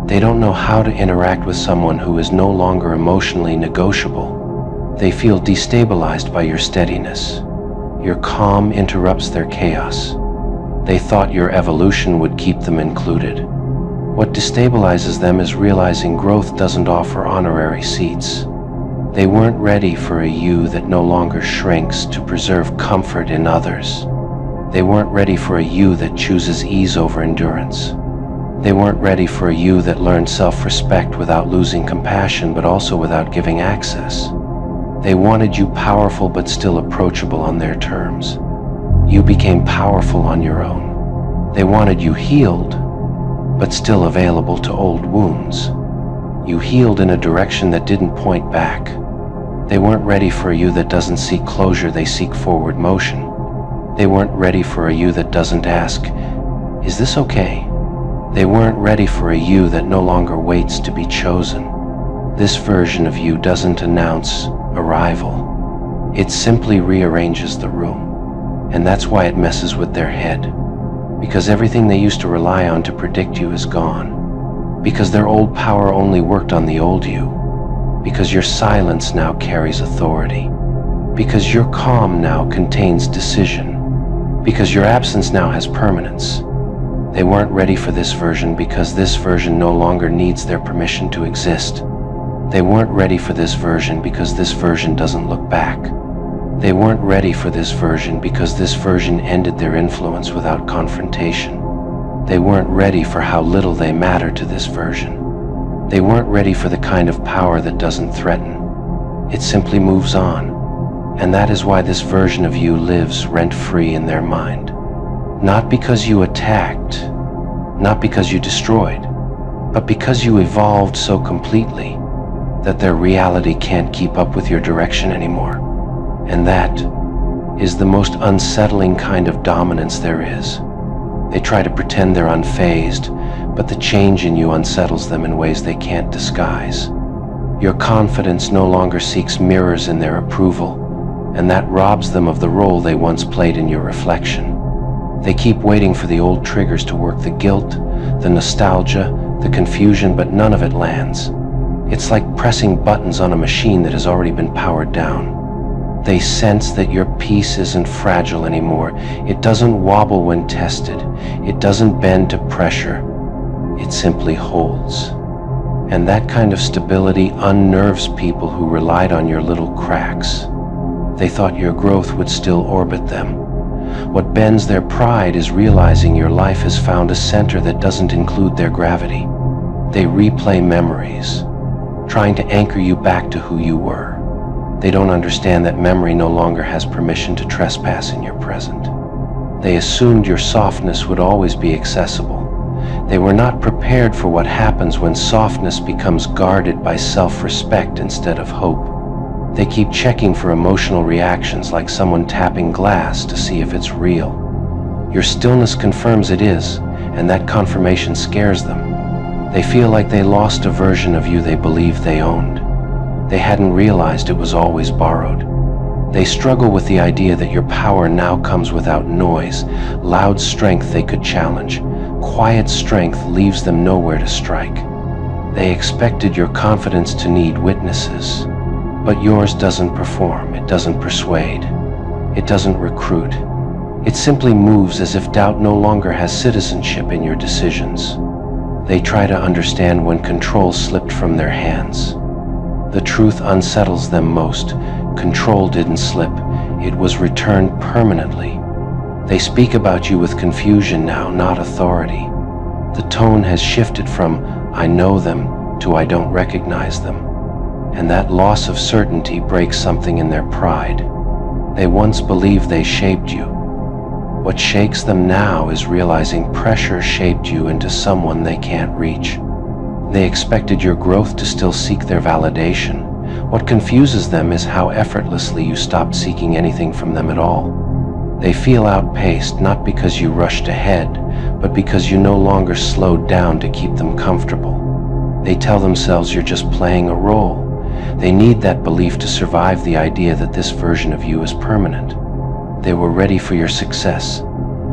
A: They don't know how to interact with someone who is no longer emotionally negotiable. They feel destabilized by your steadiness. Your calm interrupts their chaos. They thought your evolution would keep them included. What destabilizes them is realizing growth doesn't offer honorary seats. They weren't ready for a you that no longer shrinks to preserve comfort in others. They weren't ready for a you that chooses ease over endurance. They weren't ready for a you that learned self-respect without losing compassion, but also without giving access. They wanted you powerful but still approachable on their terms. You became powerful on your own. They wanted you healed, but still available to old wounds. You healed in a direction that didn't point back. They weren't ready for a you that doesn't seek closure, they seek forward motion. They weren't ready for a you that doesn't ask, "Is this okay?" They weren't ready for a you that no longer waits to be chosen. This version of you doesn't announce arrival. It simply rearranges the room. And that's why it messes with their head. Because everything they used to rely on to predict you is gone. Because their old power only worked on the old you. Because your silence now carries authority. Because your calm now contains decision. Because your absence now has permanence. They weren't ready for this version because this version no longer needs their permission to exist. They weren't ready for this version because this version doesn't look back. They weren't ready for this version because this version ended their influence without confrontation. They weren't ready for how little they matter to this version. They weren't ready for the kind of power that doesn't threaten. It simply moves on. And that is why this version of you lives rent-free in their mind. Not because you attacked, not because you destroyed, but because you evolved so completely that their reality can't keep up with your direction anymore. And that is the most unsettling kind of dominance there is. They try to pretend they're unfazed, but the change in you unsettles them in ways they can't disguise. Your confidence no longer seeks mirrors in their approval, and that robs them of the role they once played in your reflection. They keep waiting for the old triggers to work, the guilt, the nostalgia, the confusion, but none of it lands. It's like pressing buttons on a machine that has already been powered down. They sense that your peace isn't fragile anymore. It doesn't wobble when tested. It doesn't bend to pressure. It simply holds. And that kind of stability unnerves people who relied on your little cracks. They thought your growth would still orbit them. What bends their pride is realizing your life has found a center that doesn't include their gravity. They replay memories, trying to anchor you back to who you were. They don't understand that memory no longer has permission to trespass in your present. They assumed your softness would always be accessible. They were not prepared for what happens when softness becomes guarded by self-respect instead of hope. They keep checking for emotional reactions, like someone tapping glass to see if it's real. Your stillness confirms it is, and that confirmation scares them. They feel like they lost a version of you they believed they owned. They hadn't realized it was always borrowed. They struggle with the idea that your power now comes without noise. Loud strength they could challenge. Quiet strength leaves them nowhere to strike. They expected your confidence to need witnesses, but yours doesn't perform, it doesn't persuade, it doesn't recruit. It simply moves as if doubt no longer has citizenship in your decisions. They try to understand when control slipped from their hands. The truth unsettles them most. Control didn't slip, it was returned permanently. They speak about you with confusion now, not authority. The tone has shifted from "I know them" to "I don't recognize them." And that loss of certainty breaks something in their pride. They once believed they shaped you. What shakes them now is realizing pressure shaped you into someone they can't reach. They expected your growth to still seek their validation. What confuses them is how effortlessly you stopped seeking anything from them at all. They feel outpaced, not because you rushed ahead, but because you no longer slowed down to keep them comfortable. They tell themselves you're just playing a role. They need that belief to survive the idea that this version of you is permanent. They were ready for your success.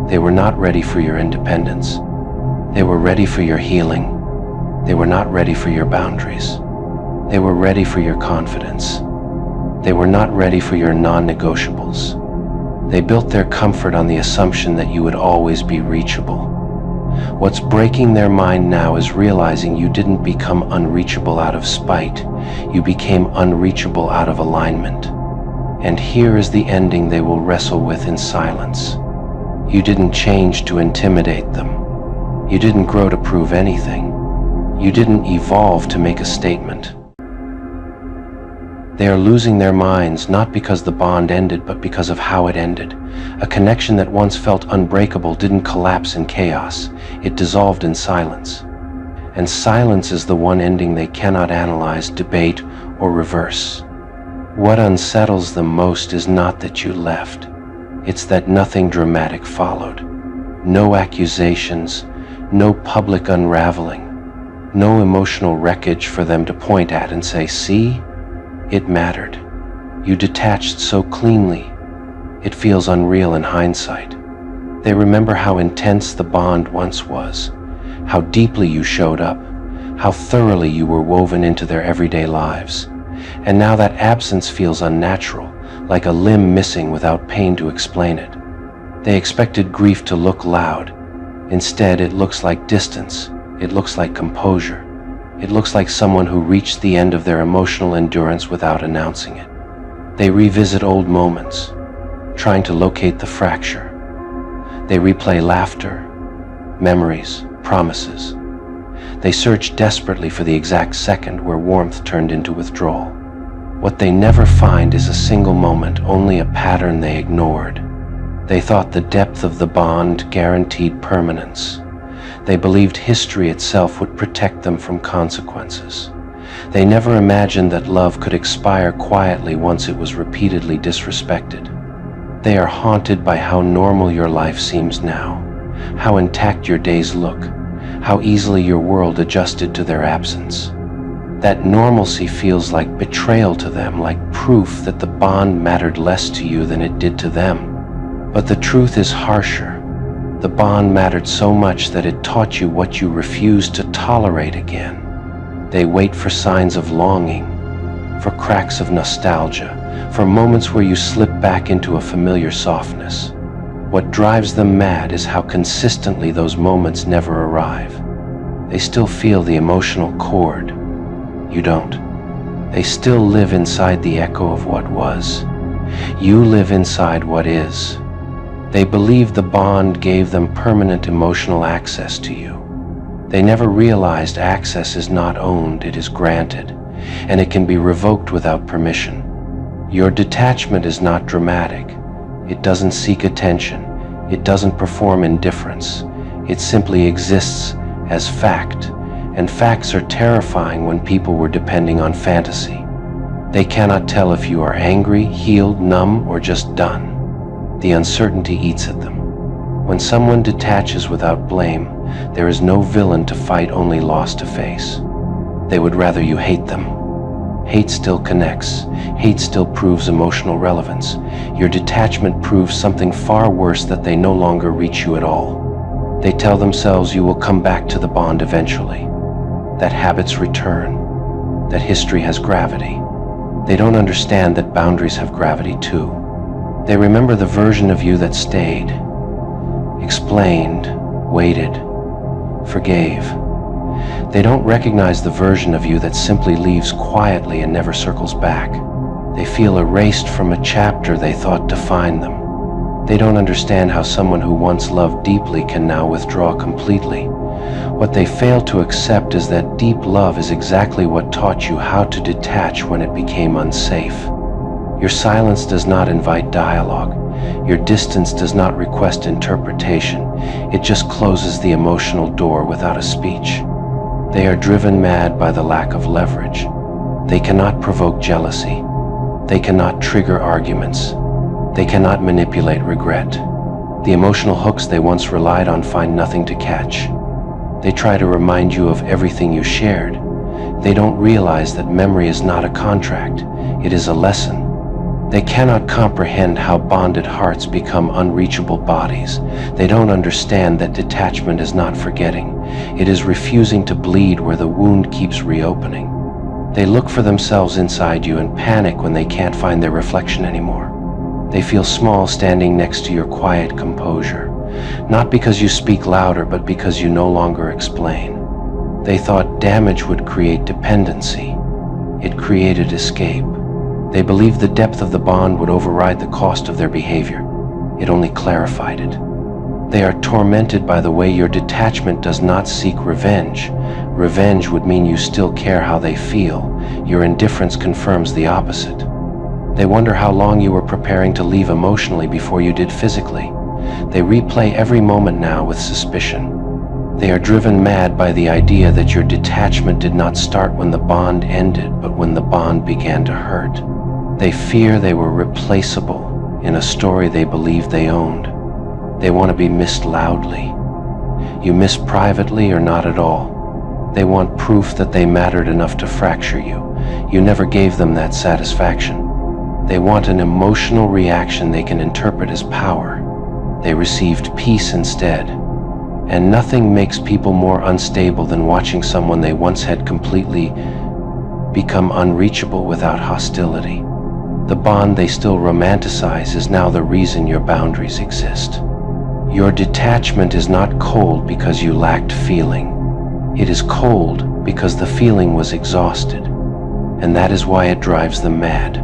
A: They were not ready for your independence. They were ready for your healing. They were not ready for your boundaries. They were ready for your confidence. They were not ready for your non-negotiables. They built their comfort on the assumption that you would always be reachable. What's breaking their mind now is realizing you didn't become unreachable out of spite. You became unreachable out of alignment. And here is the ending they will wrestle with in silence. You didn't change to intimidate them. You didn't grow to prove anything. You didn't evolve to make a statement. They are losing their minds not because the bond ended, but because of how it ended. A connection that once felt unbreakable didn't collapse in chaos. It dissolved in silence. And silence is the one ending they cannot analyze, debate, or reverse. What unsettles them most is not that you left. It's that nothing dramatic followed. No accusations, no public unraveling, no emotional wreckage for them to point at and say, "See? It mattered. You detached so cleanly. It feels unreal in hindsight." They remember how intense the bond once was, how deeply you showed up, how thoroughly you were woven into their everyday lives. And now that absence feels unnatural, like a limb missing without pain to explain it. They expected grief to look loud. Instead, it looks like distance. It looks like composure. It looks like someone who reached the end of their emotional endurance without announcing it. They revisit old moments, trying to locate the fracture. They replay laughter, memories, promises. They search desperately for the exact second where warmth turned into withdrawal. What they never find is a single moment, only a pattern they ignored. They thought the depth of the bond guaranteed permanence. They believed history itself would protect them from consequences. They never imagined that love could expire quietly once it was repeatedly disrespected. They are haunted by how normal your life seems now, how intact your days look, how easily your world adjusted to their absence. That normalcy feels like betrayal to them, like proof that the bond mattered less to you than it did to them. But the truth is harsher. The bond mattered so much that it taught you what you refused to tolerate again. They wait for signs of longing, for cracks of nostalgia, for moments where you slip back into a familiar softness. What drives them mad is how consistently those moments never arrive. They still feel the emotional cord. You don't. They still live inside the echo of what was. You live inside what is. They believe the bond gave them permanent emotional access to you. They never realized access is not owned, it is granted, and it can be revoked without permission. Your detachment is not dramatic. It doesn't seek attention. It doesn't perform indifference. It simply exists as fact, and facts are terrifying when people were depending on fantasy. They cannot tell if you are angry, healed, numb, or just done. The uncertainty eats at them. When someone detaches without blame, there is no villain to fight, only loss to face. They would rather you hate them. Hate still connects. Hate still proves emotional relevance. Your detachment proves something far worse, that they no longer reach you at all. They tell themselves you will come back to the bond eventually, that habits return, that history has gravity. They don't understand that boundaries have gravity too. They remember the version of you that stayed, explained, waited, forgave. They don't recognize the version of you that simply leaves quietly and never circles back. They feel erased from a chapter they thought defined them. They don't understand how someone who once loved deeply can now withdraw completely. What they fail to accept is that deep love is exactly what taught you how to detach when it became unsafe. Your silence does not invite dialogue. Your distance does not request interpretation. It just closes the emotional door without a speech. They are driven mad by the lack of leverage. They cannot provoke jealousy. They cannot trigger arguments. They cannot manipulate regret. The emotional hooks they once relied on find nothing to catch. They try to remind you of everything you shared. They don't realize that memory is not a contract. It is a lesson. They cannot comprehend how bonded hearts become unreachable bodies. They don't understand that detachment is not forgetting. It is refusing to bleed where the wound keeps reopening. They look for themselves inside you and panic when they can't find their reflection anymore. They feel small standing next to your quiet composure, not because you speak louder, but because you no longer explain. They thought damage would create dependency. It created escape. They believed the depth of the bond would override the cost of their behavior. It only clarified it. They are tormented by the way your detachment does not seek revenge. Revenge would mean you still care how they feel. Your indifference confirms the opposite. They wonder how long you were preparing to leave emotionally before you did physically. They replay every moment now with suspicion. They are driven mad by the idea that your detachment did not start when the bond ended, but when the bond began to hurt. They fear they were replaceable in a story they believed they owned. They want to be missed loudly. You miss privately or not at all. They want proof that they mattered enough to fracture you. You never gave them that satisfaction. They want an emotional reaction they can interpret as power. They received peace instead. And nothing makes people more unstable than watching someone they once had completely become unreachable without hostility. The bond they still romanticize is now the reason your boundaries exist. Your detachment is not cold because you lacked feeling. It is cold because the feeling was exhausted. And that is why it drives them mad.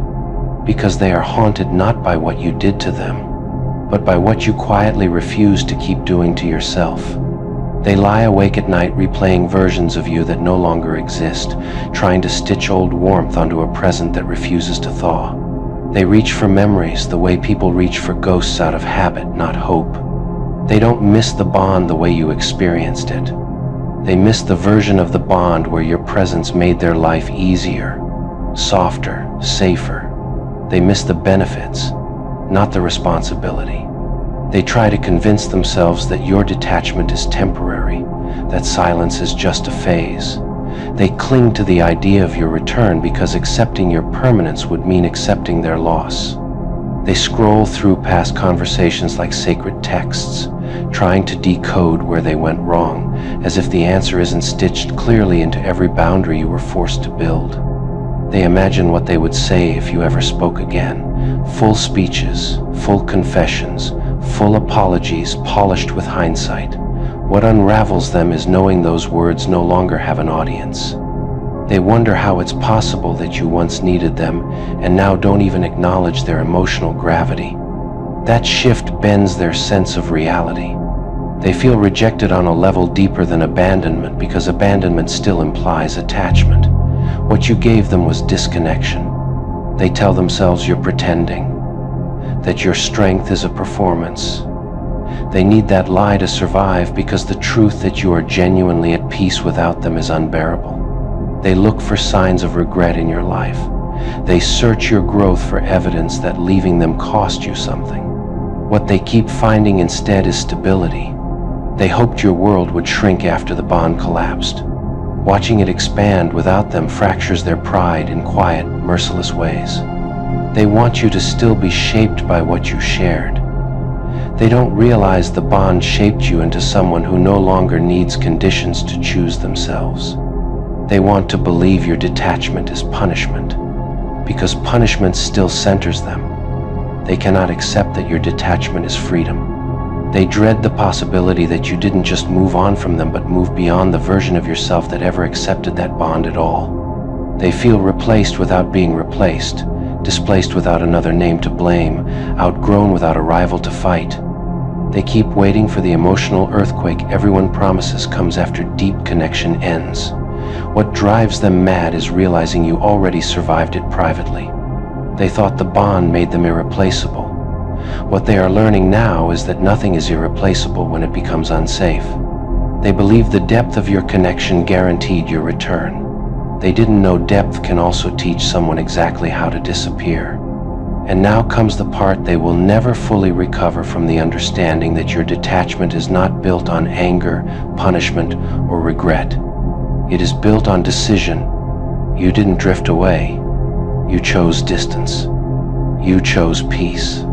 A: Because they are haunted not by what you did to them, but by what you quietly refuse to keep doing to yourself. They lie awake at night replaying versions of you that no longer exist, trying to stitch old warmth onto a present that refuses to thaw. They reach for memories the way people reach for ghosts out of habit, not hope. They don't miss the bond the way you experienced it. They miss the version of the bond where your presence made their life easier, softer, safer. They miss the benefits, not the responsibility. They try to convince themselves that your detachment is temporary, that silence is just a phase. They cling to the idea of your return because accepting your permanence would mean accepting their loss. They scroll through past conversations like sacred texts, trying to decode where they went wrong, as if the answer isn't stitched clearly into every boundary you were forced to build. They imagine what they would say if you ever spoke again. Full speeches, full confessions, full apologies polished with hindsight. What unravels them is knowing those words no longer have an audience. They wonder how it's possible that you once needed them and now don't even acknowledge their emotional gravity. That shift bends their sense of reality. They feel rejected on a level deeper than abandonment because abandonment still implies attachment. What you gave them was disconnection. They tell themselves you're pretending, that your strength is a performance. They need that lie to survive because the truth that you are genuinely at peace without them is unbearable. They look for signs of regret in your life. They search your growth for evidence that leaving them cost you something. What they keep finding instead is stability. They hoped your world would shrink after the bond collapsed. Watching it expand without them fractures their pride in quiet, merciless ways. They want you to still be shaped by what you shared. They don't realize the bond shaped you into someone who no longer needs conditions to choose themselves. They want to believe your detachment is punishment, because punishment still centers them. They cannot accept that your detachment is freedom. They dread the possibility that you didn't just move on from them but move beyond the version of yourself that ever accepted that bond at all. They feel replaced without being replaced, displaced without another name to blame, outgrown without a rival to fight. They keep waiting for the emotional earthquake everyone promises comes after deep connection ends. What drives them mad is realizing you already survived it privately. They thought the bond made them irreplaceable. What they are learning now is that nothing is irreplaceable when it becomes unsafe. They believe the depth of your connection guaranteed your return. They didn't know depth can also teach someone exactly how to disappear. And now comes the part they will never fully recover from: the understanding that your detachment is not built on anger, punishment, or regret. It is built on decision. You didn't drift away. You chose distance. You chose peace.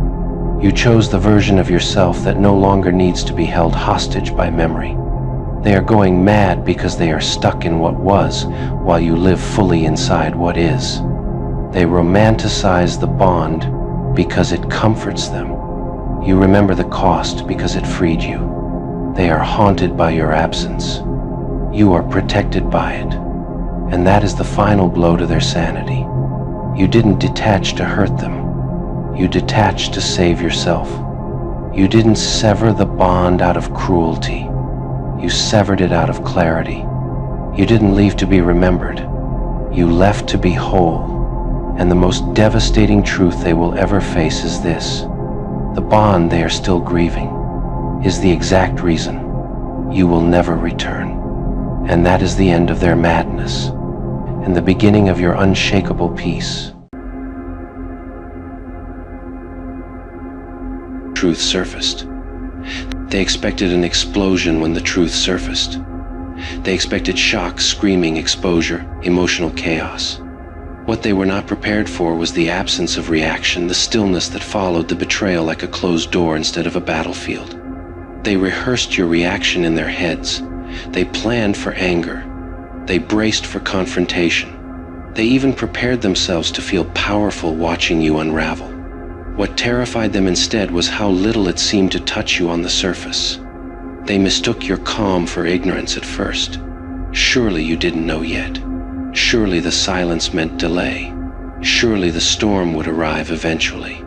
A: You chose the version of yourself that no longer needs to be held hostage by memory. They are going mad because they are stuck in what was, while you live fully inside what is. They romanticize the bond because it comforts them. You remember the cost because it freed you. They are haunted by your absence. You are protected by it. And that is the final blow to their sanity. You didn't detach to hurt them. You detached to save yourself. You didn't sever the bond out of cruelty. You severed it out of clarity. You didn't leave to be remembered. You left to be whole. And the most devastating truth they will ever face is this: the bond they are still grieving is the exact reason you will never return. And that is the end of their madness and the beginning of your unshakable peace. Truth surfaced. They expected an explosion when the truth surfaced. They expected shock, screaming, exposure, emotional chaos. What they were not prepared for was the absence of reaction, the stillness that followed the betrayal like a closed door instead of a battlefield. They rehearsed your reaction in their heads. They planned for anger. They braced for confrontation. They even prepared themselves to feel powerful watching you unravel. What terrified them instead was how little it seemed to touch you on the surface. They mistook your calm for ignorance at first. Surely you didn't know yet. Surely the silence meant delay. Surely the storm would arrive eventually.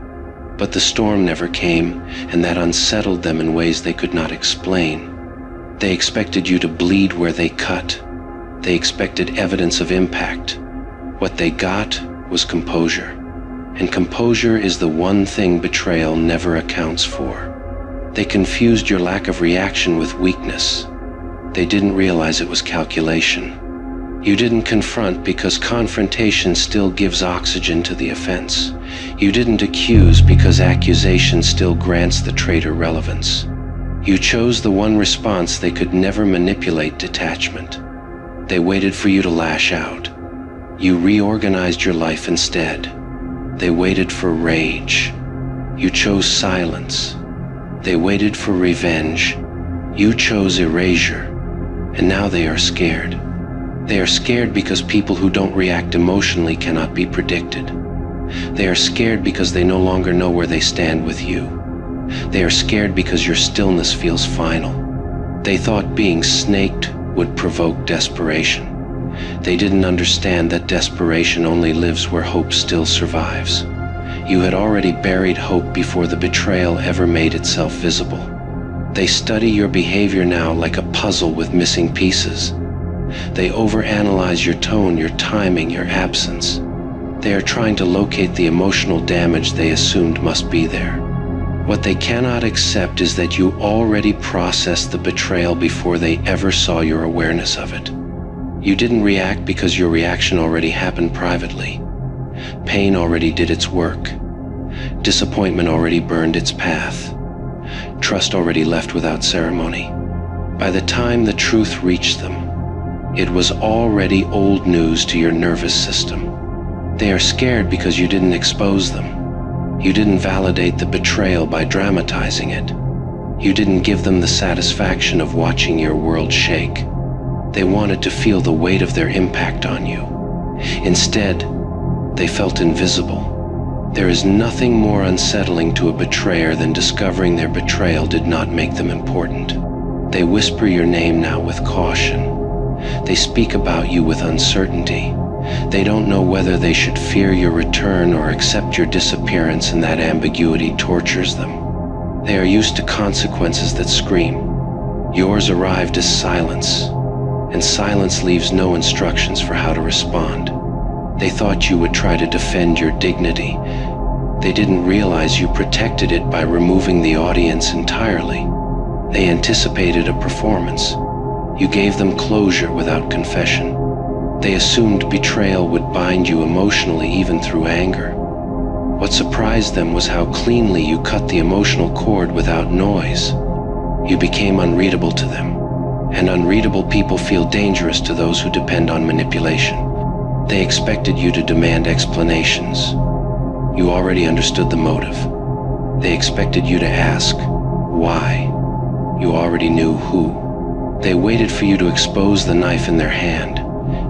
A: But the storm never came, and that unsettled them in ways they could not explain. They expected you to bleed where they cut. They expected evidence of impact. What they got was composure. And composure is the one thing betrayal never accounts for. They confused your lack of reaction with weakness. They didn't realize it was calculation. You didn't confront because confrontation still gives oxygen to the offense. You didn't accuse because accusation still grants the traitor relevance. You chose the one response they could never manipulate: detachment. They waited for you to lash out. You reorganized your life instead. They waited for rage. You chose silence. They waited for revenge. You chose erasure. And now they are scared. They are scared because people who don't react emotionally cannot be predicted. They are scared because they no longer know where they stand with you. They are scared because your stillness feels final. They thought being snaked would provoke desperation. They didn't understand that desperation only lives where hope still survives. You had already buried hope before the betrayal ever made itself visible. They study your behavior now like a puzzle with missing pieces. They overanalyze your tone, your timing, your absence. They are trying to locate the emotional damage they assumed must be there. What they cannot accept is that you already processed the betrayal before they ever saw your awareness of it. You didn't react because your reaction already happened privately. Pain already did its work. Disappointment already burned its path. Trust already left without ceremony. By the time the truth reached them, it was already old news to your nervous system. They are scared because you didn't expose them. You didn't validate the betrayal by dramatizing it. You didn't give them the satisfaction of watching your world shake. They wanted to feel the weight of their impact on you. Instead, they felt invisible. There is nothing more unsettling to a betrayer than discovering their betrayal did not make them important. They whisper your name now with caution. They speak about you with uncertainty. They don't know whether they should fear your return or accept your disappearance, and that ambiguity tortures them. They are used to consequences that scream. Yours arrived as silence, and silence leaves no instructions for how to respond. They thought you would try to defend your dignity. They didn't realize you protected it by removing the audience entirely. They anticipated a performance. You gave them closure without confession. They assumed betrayal would bind you emotionally even through anger. What surprised them was how cleanly you cut the emotional cord without noise. You became unreadable to them, and unreadable people feel dangerous to those who depend on manipulation. They expected you to demand explanations. You already understood the motive. They expected you to ask, why? You already knew who. They waited for you to expose the knife in their hand.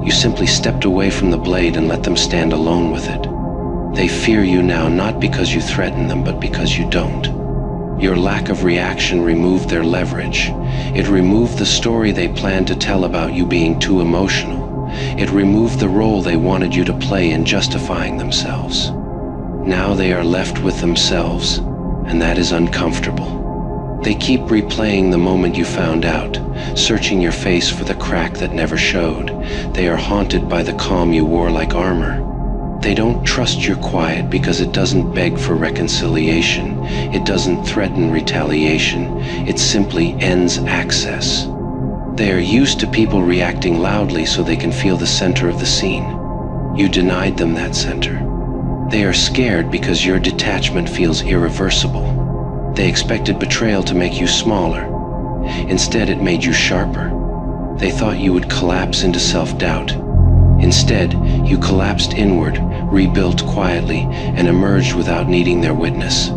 A: You simply stepped away from the blade and let them stand alone with it. They fear you now not because you threaten them, but because you don't. Your lack of reaction removed their leverage. It removed the story they planned to tell about you being too emotional. It removed the role they wanted you to play in justifying themselves. Now they are left with themselves, and that is uncomfortable. They keep replaying the moment you found out, searching your face for the crack that never showed. They are haunted by the calm you wore like armor. They don't trust your quiet because it doesn't beg for reconciliation. It doesn't threaten retaliation. It simply ends access. They are used to people reacting loudly so they can feel the center of the scene. You denied them that center. They are scared because your detachment feels irreversible. They expected betrayal to make you smaller. Instead, it made you sharper. They thought you would collapse into self-doubt. Instead, you collapsed inward, rebuilt quietly, and emerged without needing their witness.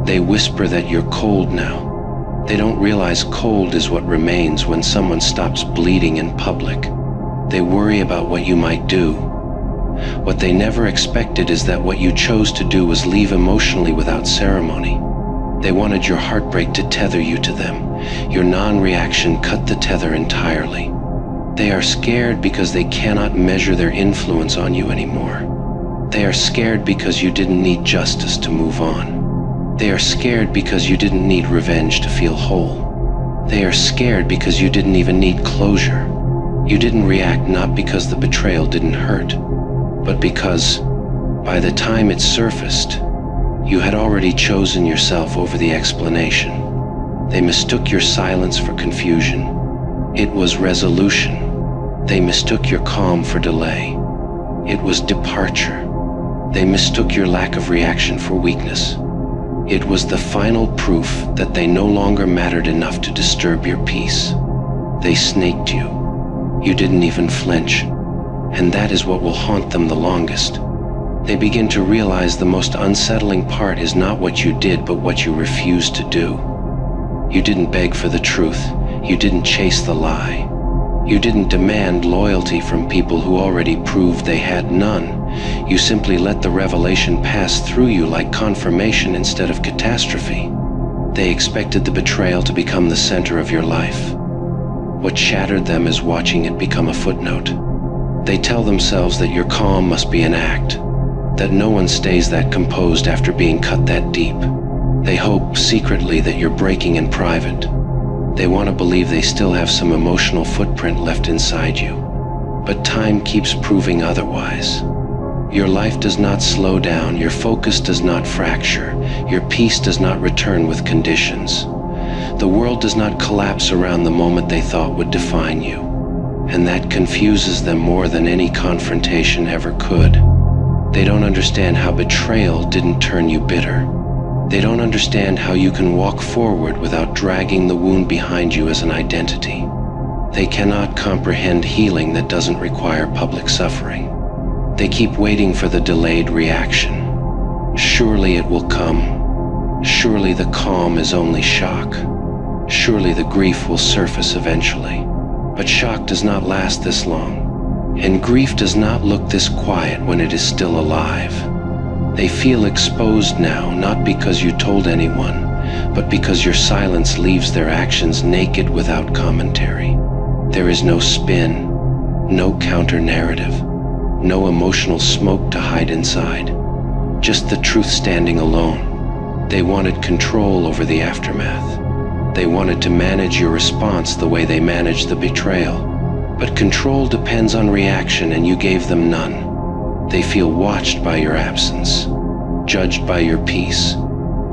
A: They whisper that you're cold now. They don't realize cold is what remains when someone stops bleeding in public. They worry about what you might do. What they never expected is that what you chose to do was leave emotionally without ceremony. They wanted your heartbreak to tether you to them. Your non-reaction cut the tether entirely. They are scared because they cannot measure their influence on you anymore. They are scared because you didn't need justice to move on. They are scared because you didn't need revenge to feel whole. They are scared because you didn't even need closure. You didn't react not because the betrayal didn't hurt, but because, by the time it surfaced, you had already chosen yourself over the explanation. They mistook your silence for confusion. It was resolution. They mistook your calm for delay. It was departure. They mistook your lack of reaction for weakness. It was the final proof that they no longer mattered enough to disturb your peace. They snaked you. You didn't even flinch. And that is what will haunt them the longest. They begin to realize the most unsettling part is not what you did, but what you refused to do. You didn't beg for the truth. You didn't chase the lie. You didn't demand loyalty from people who already proved they had none. You simply let the revelation pass through you like confirmation instead of catastrophe. They expected the betrayal to become the center of your life. What shattered them is watching it become a footnote. They tell themselves that your calm must be an act, that no one stays that composed after being cut that deep. They hope secretly that you're breaking in private. They want to believe they still have some emotional footprint left inside you. But time keeps proving otherwise. Your life does not slow down, your focus does not fracture, your peace does not return with conditions. The world does not collapse around the moment they thought would define you. And that confuses them more than any confrontation ever could. They don't understand how betrayal didn't turn you bitter. They don't understand how you can walk forward without dragging the wound behind you as an identity. They cannot comprehend healing that doesn't require public suffering. They keep waiting for the delayed reaction. Surely it will come. Surely the calm is only shock. Surely the grief will surface eventually. But shock does not last this long, and grief does not look this quiet when it is still alive. They feel exposed now, not because you told anyone, but because your silence leaves their actions naked without commentary. There is no spin, no counter-narrative, no emotional smoke to hide inside, just the truth standing alone. They wanted control over the aftermath. They wanted to manage your response the way they managed the betrayal. But control depends on reaction, and you gave them none. They feel watched by your absence, judged by your peace,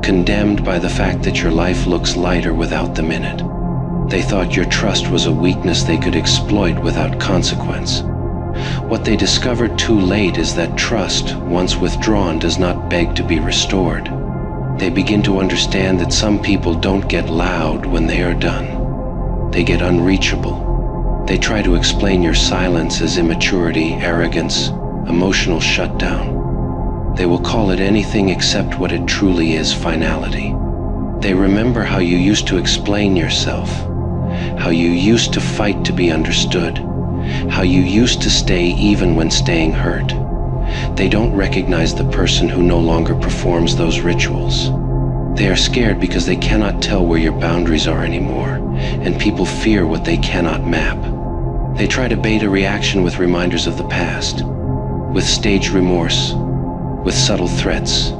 A: condemned by the fact that your life looks lighter without them in it. They thought your trust was a weakness they could exploit without consequence. What they discovered too late is that trust, once withdrawn, does not beg to be restored. They begin to understand that some people don't get loud when they are done. They get unreachable. They try to explain your silence as immaturity, arrogance, emotional shutdown. They will call it anything except what it truly is: finality. They remember how you used to explain yourself, how you used to fight to be understood, how you used to stay even when staying hurt. They don't recognize the person who no longer performs those rituals. They are scared because they cannot tell where your boundaries are anymore, and people fear what they cannot map. They try to bait a reaction with reminders of the past, with staged remorse, with subtle threats,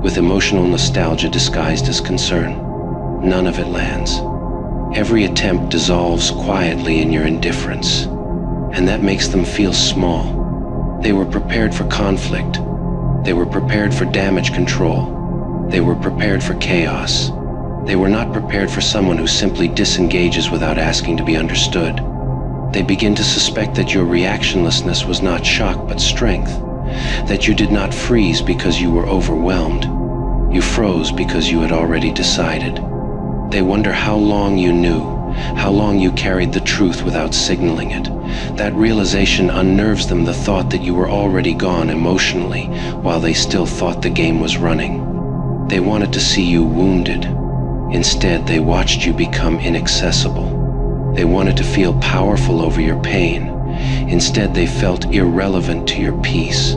A: with emotional nostalgia disguised as concern. None of it lands. Every attempt dissolves quietly in your indifference, and that makes them feel small. They were prepared for conflict. They were prepared for damage control. They were prepared for chaos. They were not prepared for someone who simply disengages without asking to be understood. They begin to suspect that your reactionlessness was not shock but strength, that you did not freeze because you were overwhelmed. You froze because you had already decided. They wonder how long you knew, how long you carried the truth without signaling it. That realization unnerves them, the thought that you were already gone emotionally while they still thought the game was running. They wanted to see you wounded. Instead, they watched you become inaccessible. They wanted to feel powerful over your pain. Instead, they felt irrelevant to your peace.